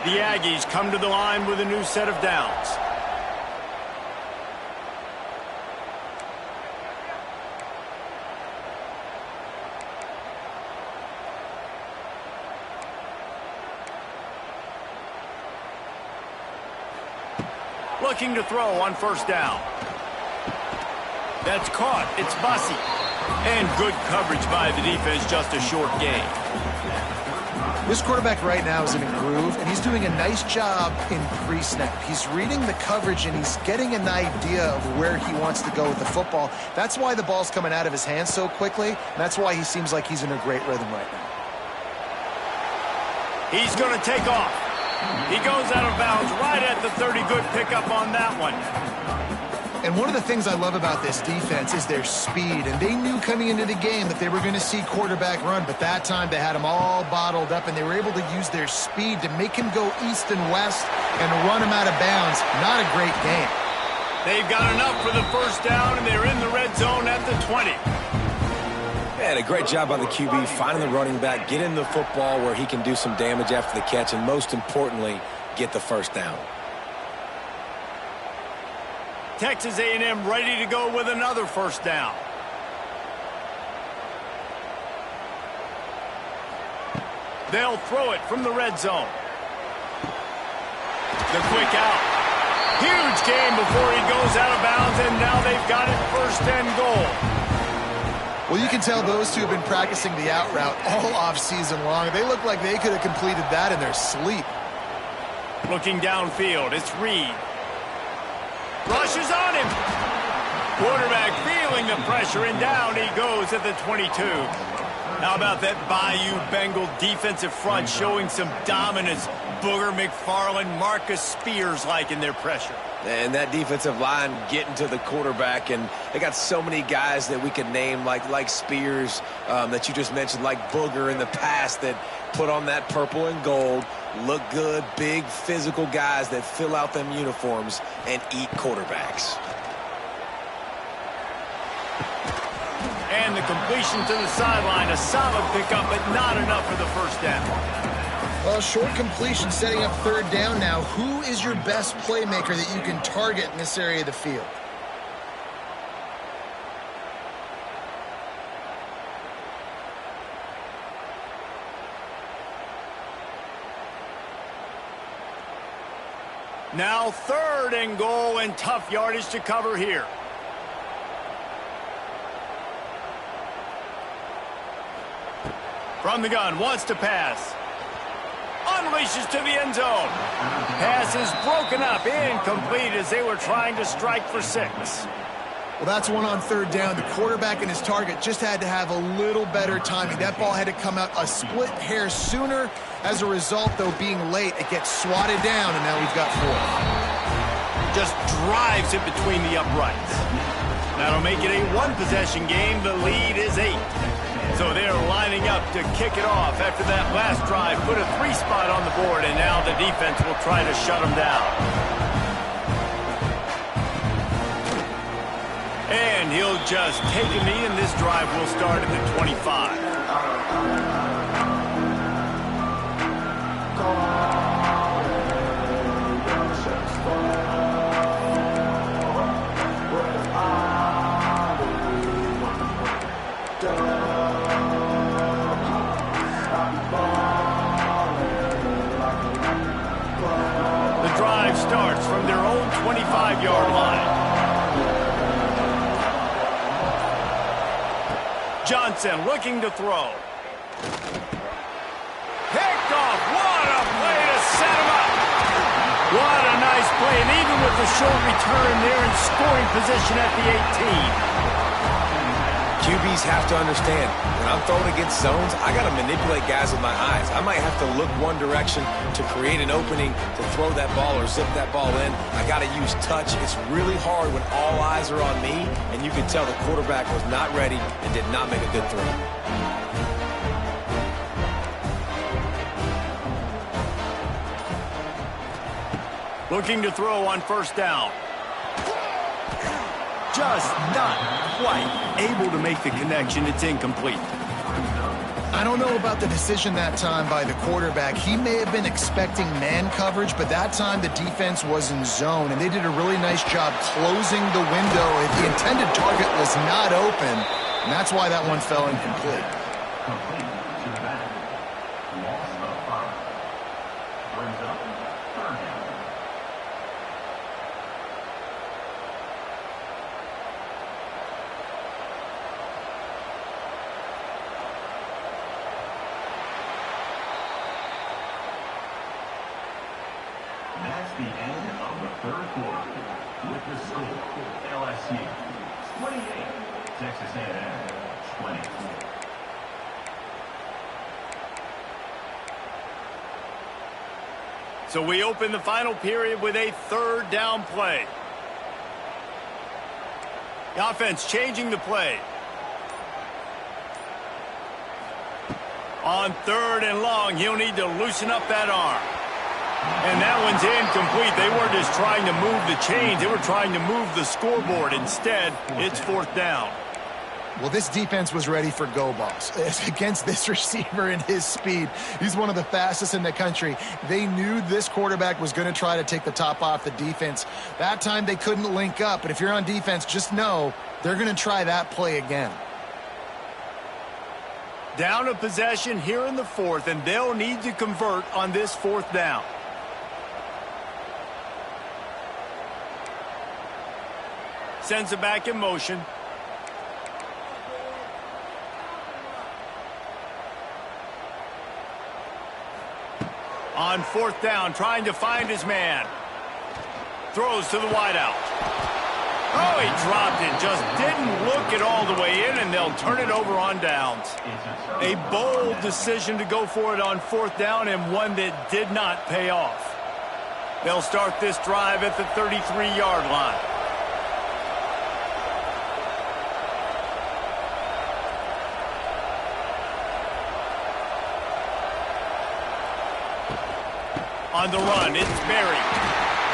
The Aggies come to the line with a new set of downs. Looking to throw on first down. That's caught. It's Bussey. And good coverage by the defense, just a short gain. This quarterback right now is in a groove, and he's doing a nice job in pre-snap. He's reading the coverage, and he's getting an idea of where he wants to go with the football. That's why the ball's coming out of his hands so quickly, and that's why he seems like he's in a great rhythm right now. He's going to take off. He goes out of bounds right at the 30. Good pickup on that one. And one of the things I love about this defense is their speed. And they knew coming into the game that they were going to see quarterback run. But that time they had him all bottled up, and they were able to use their speed to make him go east and west and run him out of bounds. Not a great game. They've got enough for the first down, and they're in the red zone at the 20. And a great job by the QB finding the running back, getting the football where he can do some damage after the catch, and most importantly, get the first down. Texas A&M ready to go with another first down. They'll throw it from the red zone. The quick out. Huge game before he goes out of bounds, and now they've got it 1st and goal. Well, you can tell those two have been practicing the out route all off-season long. They look like they could have completed that in their sleep. Looking downfield, it's Reed. Rushes on him. Quarterback feeling the pressure, and down he goes at the 22. How about that Bayou Bengal defensive front showing some dominance? Booger McFarland, Marcus Spears-like in their pressure. And that defensive line getting to the quarterback, and they got so many guys that we could name like Spears that you just mentioned, like Booger in the past, that put on that purple and gold, look good, big physical guys that fill out them uniforms and eat quarterbacks. And the completion to the sideline, a solid pickup, but not enough for the first down. Well, short completion setting up 3rd down now. Who is your best playmaker that you can target in this area of the field? Now 3rd and goal, and tough yardage to cover here. From the gun, wants to pass. Unleashes to the end zone. Pass is broken up, incomplete as they were trying to strike for 6. Well, that's one on 3rd down. The quarterback and his target just had to have a little better timing. That ball had to come out a split hair sooner. As a result, though, being late, it gets swatted down, and now we've got 4. Just drives it between the uprights. That'll make it a 1-possession game. The lead is 8. So they're lining up to kick it off after that last drive. Put a 3 spot on the board, and now the defense will try to shut them down. And he'll just take a knee, and this drive will start at the 25. drive starts from their own 25-yard line. Johnson looking to throw. Picked off. What a play to set him up. What a nice play. And even with the short return, they're in scoring position at the 18. QBs have to understand, when I'm throwing against zones, I got to manipulate guys with my eyes. I might have to look one direction to create an opening to throw that ball or zip that ball in. I got to use touch. It's really hard when all eyes are on me, and you can tell the quarterback was not ready and did not make a good throw. Looking to throw on first down. Just not quite able to make the connection. It's incomplete. I don't know about the decision that time by the quarterback. He may have been expecting man coverage, but that time the defense was in zone, and they did a really nice job closing the window. The intended target was not open, and that's why that one fell incomplete. Complete to the back. Loss of 5. Brings up third down. That's the end of the third quarter. With the score, LSU 28, Texas A&M 20. So we open the final period with a third down play. The offense changing the play. On third and long, he'll need to loosen up that arm. And that one's incomplete. They weren't just trying to move the chains. They were trying to move the scoreboard. Instead, it's fourth down. Well, this defense was ready for go balls. Against this receiver and his speed, he's one of the fastest in the country. They knew this quarterback was going to try to take the top off the defense. That time they couldn't link up, but if you're on defense, just know they're going to try that play again. Down a possession here in the fourth, and they'll need to convert on this fourth down. Sends it back in motion. On fourth down, trying to find his man. Throws to the wideout. Oh, he dropped it. Just didn't look it all the way in, and they'll turn it over on downs. A bold decision to go for it on fourth down, and one that did not pay off. They'll start this drive at the 33-yard line. On the run, it's Berry.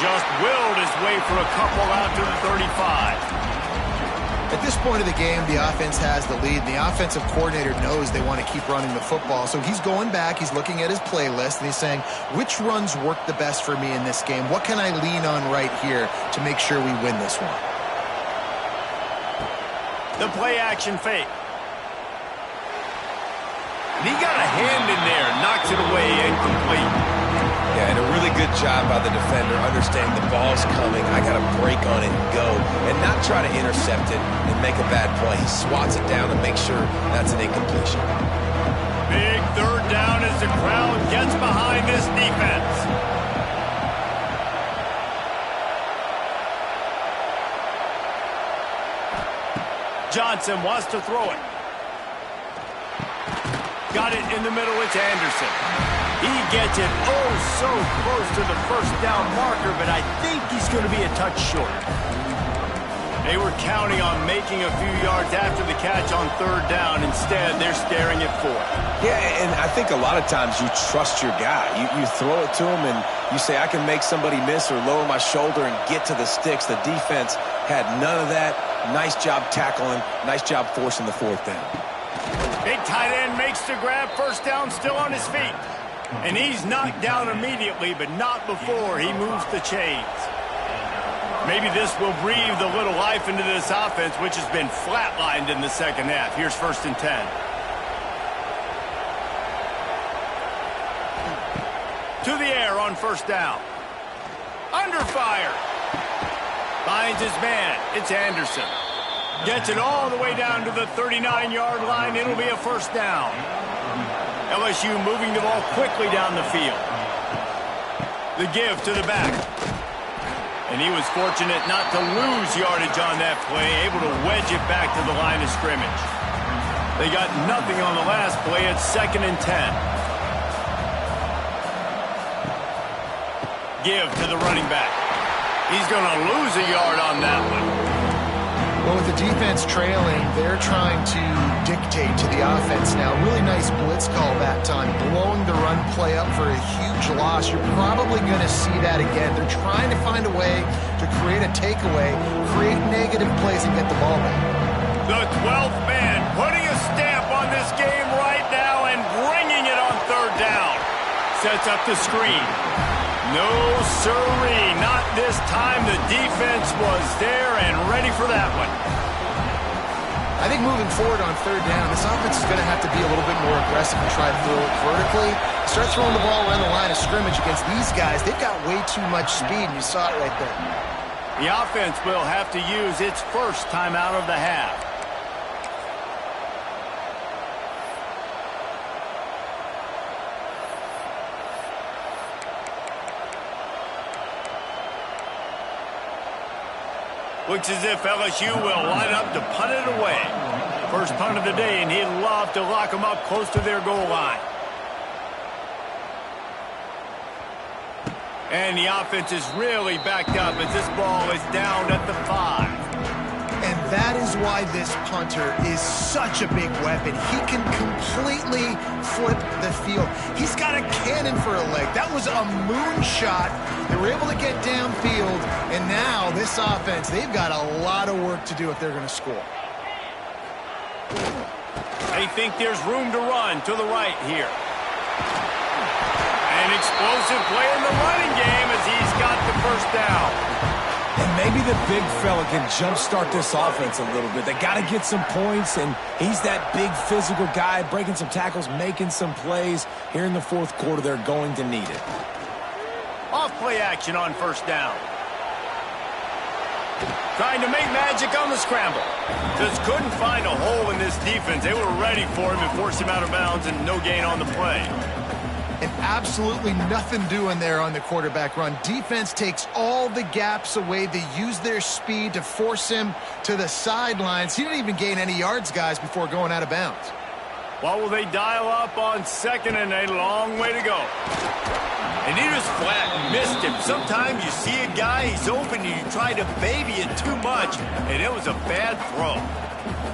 Just willed his way for a couple out to the 35. At this point of the game, the offense has the lead, and the offensive coordinator knows they want to keep running the football. So he's going back, he's looking at his playlist, and he's saying, which runs work the best for me in this game? What can I lean on right here to make sure we win this one? The play action fake. And he got a hand in there, knocks it away, incomplete. Yeah, and a really good job by the defender understanding the ball's coming. I got to break on it and go, and not try to intercept it and make a bad play. He swats it down and makes sure that's an incompletion. Big third down as the crowd gets behind this defense. Johnson wants to throw it. Got it in the middle. It's Anderson. He gets it so close to the first down marker, but I think he's going to be a touch short. They were counting on making a few yards after the catch on third down. Instead, they're staring at fourth. Yeah, and I think a lot of times you trust your guy. You throw it to him, and you say, I can make somebody miss or lower my shoulder and get to the sticks. The defense had none of that. Nice job tackling. Nice job forcing the fourth down. Big tight end makes the grab. First down, still on his feet. And he's knocked down immediately, but not before he moves the chains. Maybe this will breathe a little life into this offense, which has been flatlined in the second half. Here's 1st and 10. To the air on first down. Under fire. Finds his man. It's Anderson. Gets it all the way down to the 39-yard line. It'll be a first down. LSU moving the ball quickly down the field. The give to the back. And he was fortunate not to lose yardage on that play, able to wedge it back to the line of scrimmage. They got nothing on the last play. It's 2nd and 10. Give to the running back. He's going to lose a yard on that one. Well, with the defense trailing, they're trying to dictate to the offense now. Really nice blitz call that time, blowing the run play up for a huge loss. You're probably going to see that again. They're trying to find a way to create a takeaway, create negative plays, and get the ball back. The 12th man putting a stamp on this game right now and bringing it on 3rd down. Sets up the screen. No sirree, not this time. The defense was there and ready for that one. I think moving forward on 3rd down, this offense is going to have to be a little bit more aggressive and try to throw it vertically. Start throwing the ball around the line of scrimmage against these guys. They've got way too much speed, and you saw it right there. The offense will have to use its first timeout of the half. Looks as if LSU will line up to punt it away. First punt of the day, and he'd love to lock them up close to their goal line. And the offense is really backed up as this ball is down at the 5. And that is why this punter is such a big weapon. He can completely flip the field. He's got a cannon for a leg. That was a moonshot. They were able to get downfield, and now this offense, they've got a lot of work to do if they're going to score. They think there's room to run to the right here. An explosive play in the running game as he's got the first down. And maybe the big fella can jumpstart this offense a little bit. They got to get some points, and he's that big physical guy, breaking some tackles, making some plays. Here in the 4th quarter, they're going to need it. Off play action on first down. Trying to make magic on the scramble. Just couldn't find a hole in this defense. They were ready for him and forced him out of bounds, and no gain on the play. And absolutely nothing doing there on the quarterback run. Defense takes all the gaps away. They use their speed to force him to the sidelines. He didn't even gain any yards, guys, before going out of bounds. What will they dial up on 2nd and a long way to go? And he just flat missed him. Sometimes you see a guy, he's open, and you try to baby it too much, and it was a bad throw.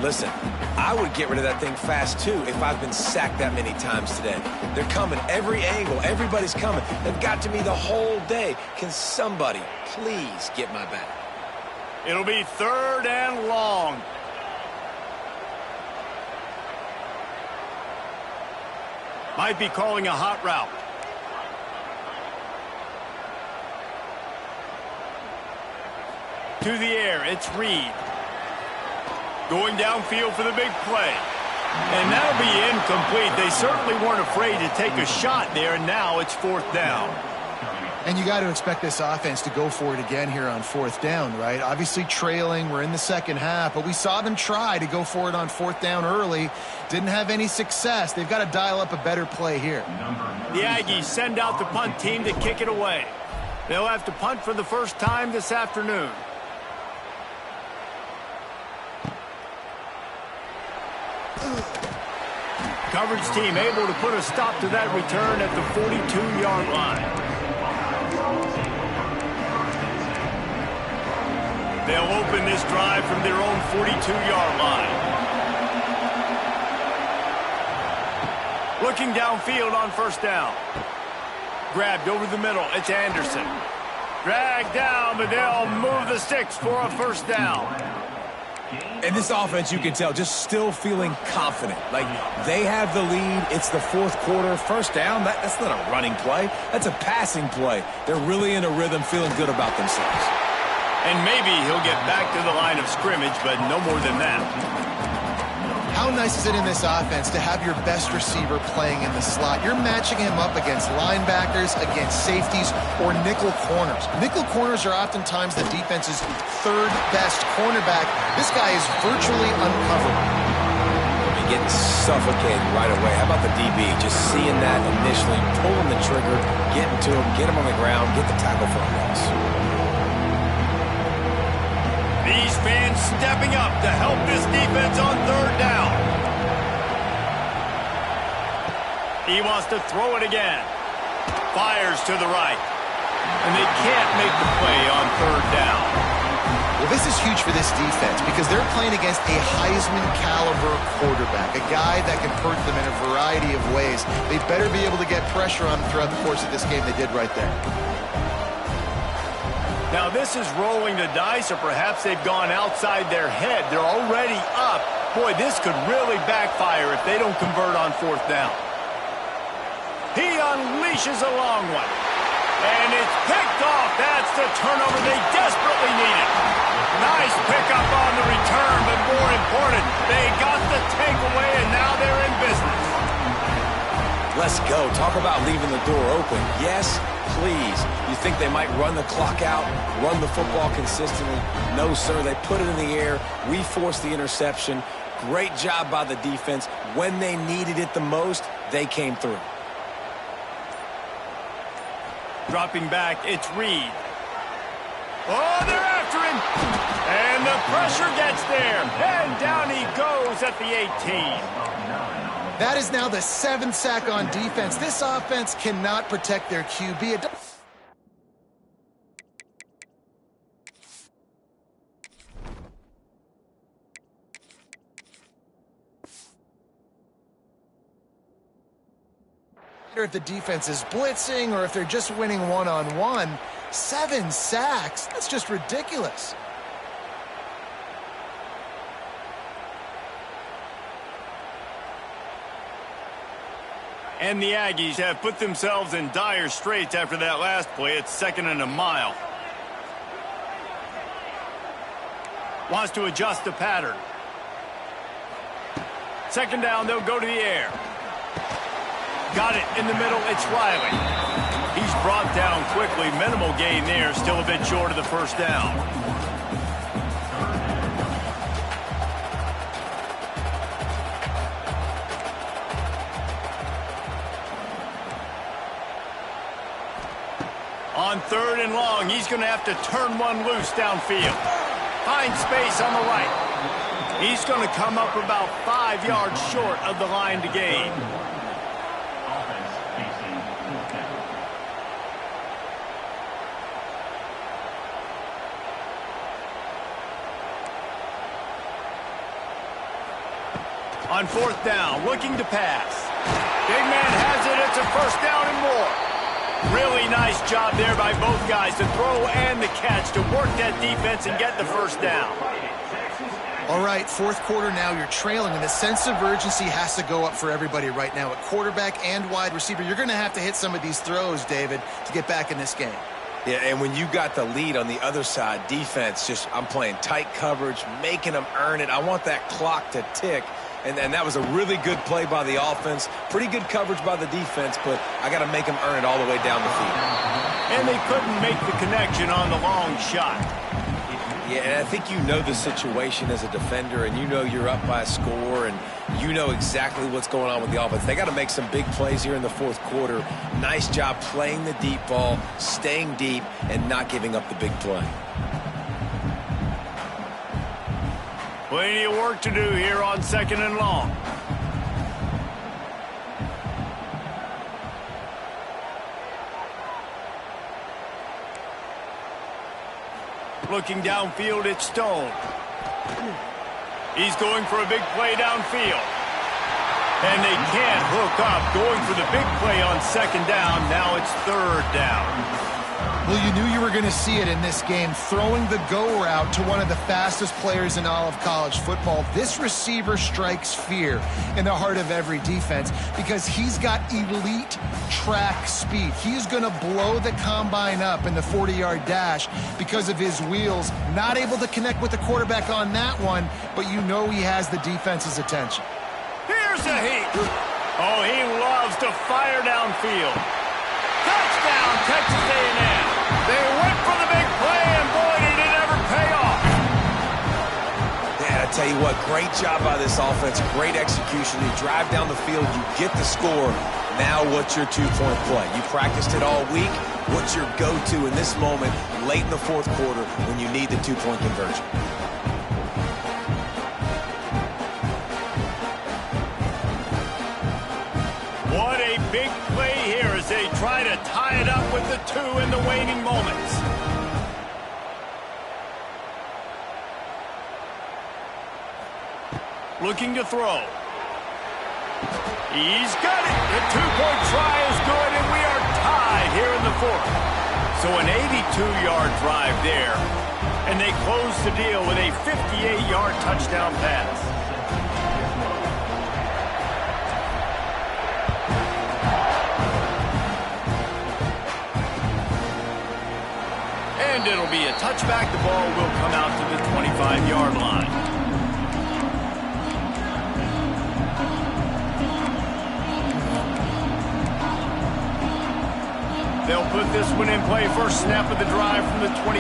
Listen, I would get rid of that thing fast, too, if I've been sacked that many times today. They're coming every angle. Everybody's coming. They've got to me the whole day. Can somebody please get my back? It'll be 3rd and long. Might be calling a hot route. To the air, it's Reed. Going downfield for the big play. And that'll be incomplete. They certainly weren't afraid to take a shot there, and now it's 4th down. And you got to expect this offense to go for it again here on 4th down, right? Obviously trailing, we're in the 2nd half, but we saw them try to go for it on 4th down early. Didn't have any success. They've got to dial up a better play here. The Aggies send out the punt team to kick it away. They'll have to punt for the first time this afternoon. Coverage team able to put a stop to that return at the 42-yard line. They'll open this drive from their own 42-yard line. Looking downfield on first down. Grabbed over the middle. It's Anderson. Dragged down, but they'll move the sticks for a first down. And this offense, you can tell, just still feeling confident. Like, they have the lead. It's the 4th quarter. First down, that's not a running play. That's a passing play. They're really in a rhythm, feeling good about themselves. And maybe he'll get back to the line of scrimmage, but no more than that. How nice is it in this offense to have your best receiver playing in the slot? You're matching him up against linebackers, against safeties, or nickel corners. Nickel corners are oftentimes the defense's third best cornerback. This guy is virtually uncoverable. Getting suffocated right away. How about the DB? Just seeing that initially, pulling the trigger, getting to him, get him on the ground, get the tackle for a loss. These fans stepping up to help this defense on third down. He wants to throw it again. Fires to the right. And they can't make the play on third down. Well, this is huge for this defense because they're playing against a Heisman-caliber quarterback, a guy that can hurt them in a variety of ways. They better be able to get pressure on him throughout the course of this game. They did right there. Now, this is rolling the dice, or perhaps they've gone outside their head. They're already up. Boy, this could really backfire if they don't convert on fourth down. He unleashes a long one. And it's picked off. That's the turnover they desperately needed. Nice pickup on the return, but more important, they got the takeaway, and now they're in business. Let's go. Talk about leaving the door open. Yes, please. You think they might run the clock out, run the football consistently? No, sir. They put it in the air. We forced the interception. Great job by the defense. When they needed it the most, they came through. Dropping back, it's Reed. Oh, they're after him. And the pressure gets there. And down he goes at the 18. That is now the 7th sack on defense. This offense cannot protect their QB. If the defense is blitzing or if they're just winning one-on-one, 7 sacks, that's just ridiculous. And the Aggies have put themselves in dire straits after that last play. It's 2nd and a mile. Wants to adjust the pattern. 2nd down, they'll go to the air. Got it in the middle, it's Riley. He's brought down quickly. Minimal gain there, still a bit short of the first down. On 3rd and long, he's going to have to turn one loose downfield. Finds space on the right. He's going to come up about 5 yards short of the line to gain. On 4th down, looking to pass. Big man has it. It's a 1st down and more. Really nice job there by both guys to throw and the catch to work that defense and get the 1st down. All right, 4th quarter now, you're trailing, and the sense of urgency has to go up for everybody right now at quarterback and wide receiver. You're going to have to hit some of these throws, David, to get back in this game. Yeah, and when you got the lead on the other side, defense, I'm playing tight coverage, making them earn it. I want that clock to tick. And that was a really good play by the offense. Pretty good coverage by the defense, but I got to make them earn it all the way down the field. And they couldn't make the connection on the long shot. Yeah, and I think you know the situation as a defender, and you know you're up by a score, and you know exactly what's going on with the offense. They got to make some big plays here in the 4th quarter. Nice job playing the deep ball, staying deep, and not giving up the big play. Plenty of work to do here on 2nd and long. Looking downfield, it's Stone. He's going for a big play downfield. And they can't hook up. Going for the big play on 2nd down. Now it's 3rd down. Well, you knew you were going to see it in this game, throwing the go route to one of the fastest players in all of college football. This receiver strikes fear in the heart of every defense because he's got elite track speed. He's going to blow the combine up in the 40-yard dash because of his wheels. Not able to connect with the quarterback on that one, but you know he has the defense's attention. Here's a heat. Oh, he loves to fire downfield. Touchdown, Texas A&M. They went for the big play, and boy, did it ever pay off. Yeah, I tell you what, great job by this offense. Great execution. You drive down the field, you get the score. Now what's your two-point play? You practiced it all week. What's your go-to in this moment late in the fourth quarter when you need the two-point conversion? What a big play here as they try to tie it up with the two in the waning moments. Looking to throw. He's got it. The two-point try is good, and we are tied here in the fourth. So an 82-yard drive there, and they close the deal with a 58-yard touchdown pass. And it'll be a touchback. The ball will come out to the 25-yard line. They'll put this one in play. First snap of the drive from the 25.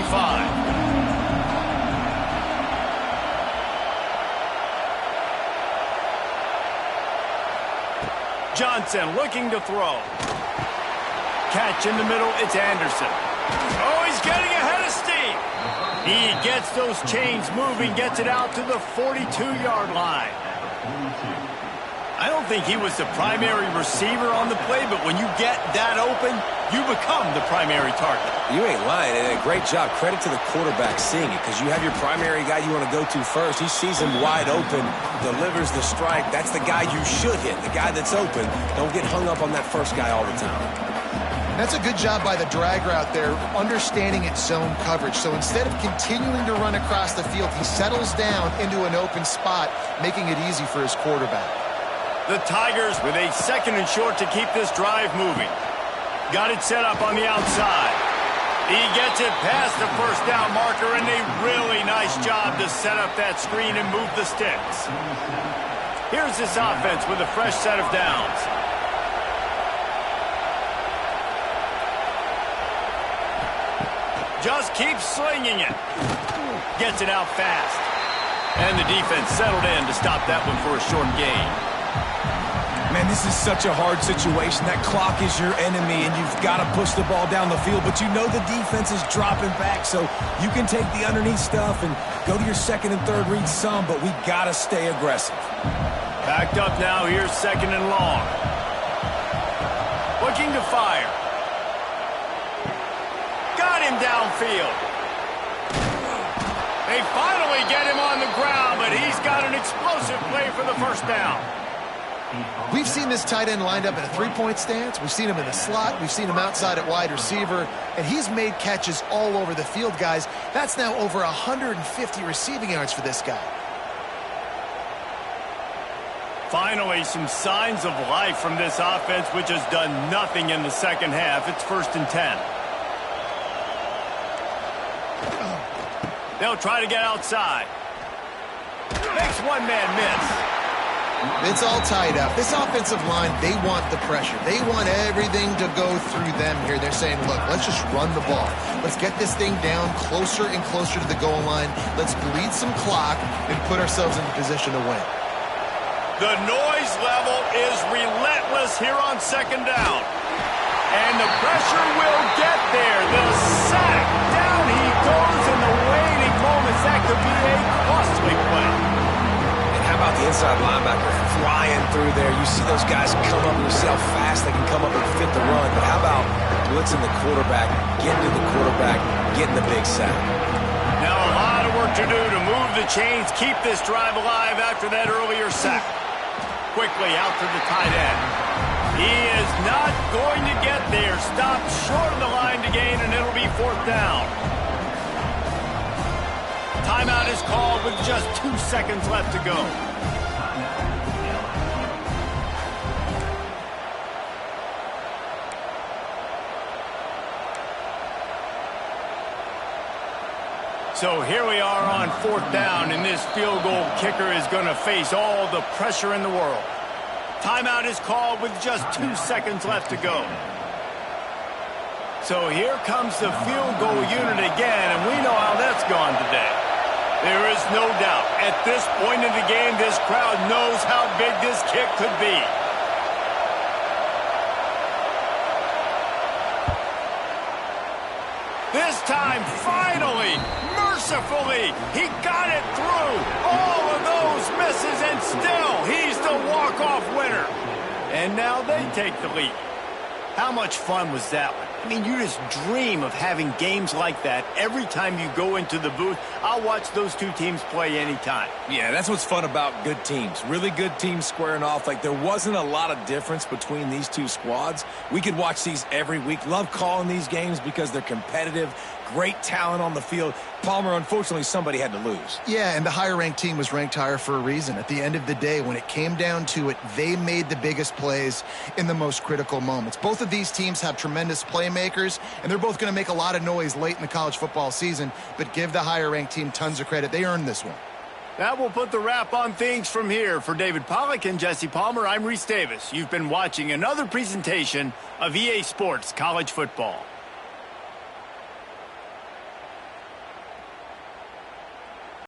Johnson looking to throw. Catch in the middle. It's Anderson. Oh, he's getting ahead of steam. He gets those chains moving, gets it out to the 42-yard line. I don't think he was the primary receiver on the play, but when you get that open, you become the primary target. You ain't lying, and a great job. Credit to the quarterback seeing it, because you have your primary guy you want to go to first. He sees him wide open, delivers the strike. That's the guy you should hit, the guy that's open. Don't get hung up on that first guy all the time. That's a good job by the drag route there, understanding its zone coverage. So instead of continuing to run across the field, he settles down into an open spot, making it easy for his quarterback. The Tigers with a second and short to keep this drive moving. Got it set up on the outside. He gets it past the first down marker, and a really nice job to set up that screen and move the sticks. Here's this offense with a fresh set of downs. Just keeps slinging it. Gets it out fast. And the defense settled in to stop that one for a short gain. Man, this is such a hard situation. That clock is your enemy, and you've got to push the ball down the field. But you know the defense is dropping back, so you can take the underneath stuff and go to your second and third read some, but we got to stay aggressive. Backed up now. Here's second and long. Looking to fire. Got him downfield. They finally get him on the ground, but he's got an explosive play for the first down. We've seen this tight end lined up in a three-point stance. We've seen him in the slot. We've seen him outside at wide receiver. And he's made catches all over the field, guys. That's now over 150 receiving yards for this guy. Finally, some signs of life from this offense, which has done nothing in the second half. It's 1st and 10. They'll try to get outside. Makes one man miss. It's all tied up. This offensive line, they want the pressure. They want everything to go through them here. They're saying, look, let's just run the ball. Let's get this thing down closer and closer to the goal line. Let's bleed some clock and put ourselves in position to win. The noise level is relentless here on second down. And the pressure will get there. The sack. Down he goes in the waning moments. That could be a costly play. How about the inside linebacker flying through there? You see those guys come up and you see how fast they can come up and fit the run. But how about blitzing the quarterback, getting to the quarterback, getting the big sack? Now a lot of work to do to move the chains, keep this drive alive after that earlier sack. Quickly out to the tight end. He is not going to get there. Stopped short of the line to gain, and it'll be 4th down. Timeout is called with just 2 seconds left to go. So here we are on 4th down, and this field goal kicker is going to face all the pressure in the world. Timeout is called with just 2 seconds left to go. So here comes the field goal unit again, and we know how that's gone today. There is no doubt, at this point in the game, this crowd knows how big this kick could be. This time, finally, mercifully, he got it through. All of those misses, and still, he's the walk-off winner. And now they take the lead. How much fun was that one? I mean, you just dream of having games like that every time you go into the booth. I'll watch those two teams play anytime. Yeah, that's what's fun about good teams. Really good teams squaring off. Like, there wasn't a lot of difference between these two squads. We could watch these every week. Love calling these games because they're competitive. Great talent on the field. Palmer, unfortunately, somebody had to lose. Yeah, and the higher-ranked team was ranked higher for a reason. At the end of the day, when it came down to it, they made the biggest plays in the most critical moments. Both of these teams have tremendous playmakers, and they're both going to make a lot of noise late in the college football season, but give the higher-ranked team tons of credit. They earned this one. That will put the wrap on things from here. For David Pollack and Jesse Palmer, I'm Reese Davis. You've been watching another presentation of EA Sports College Football.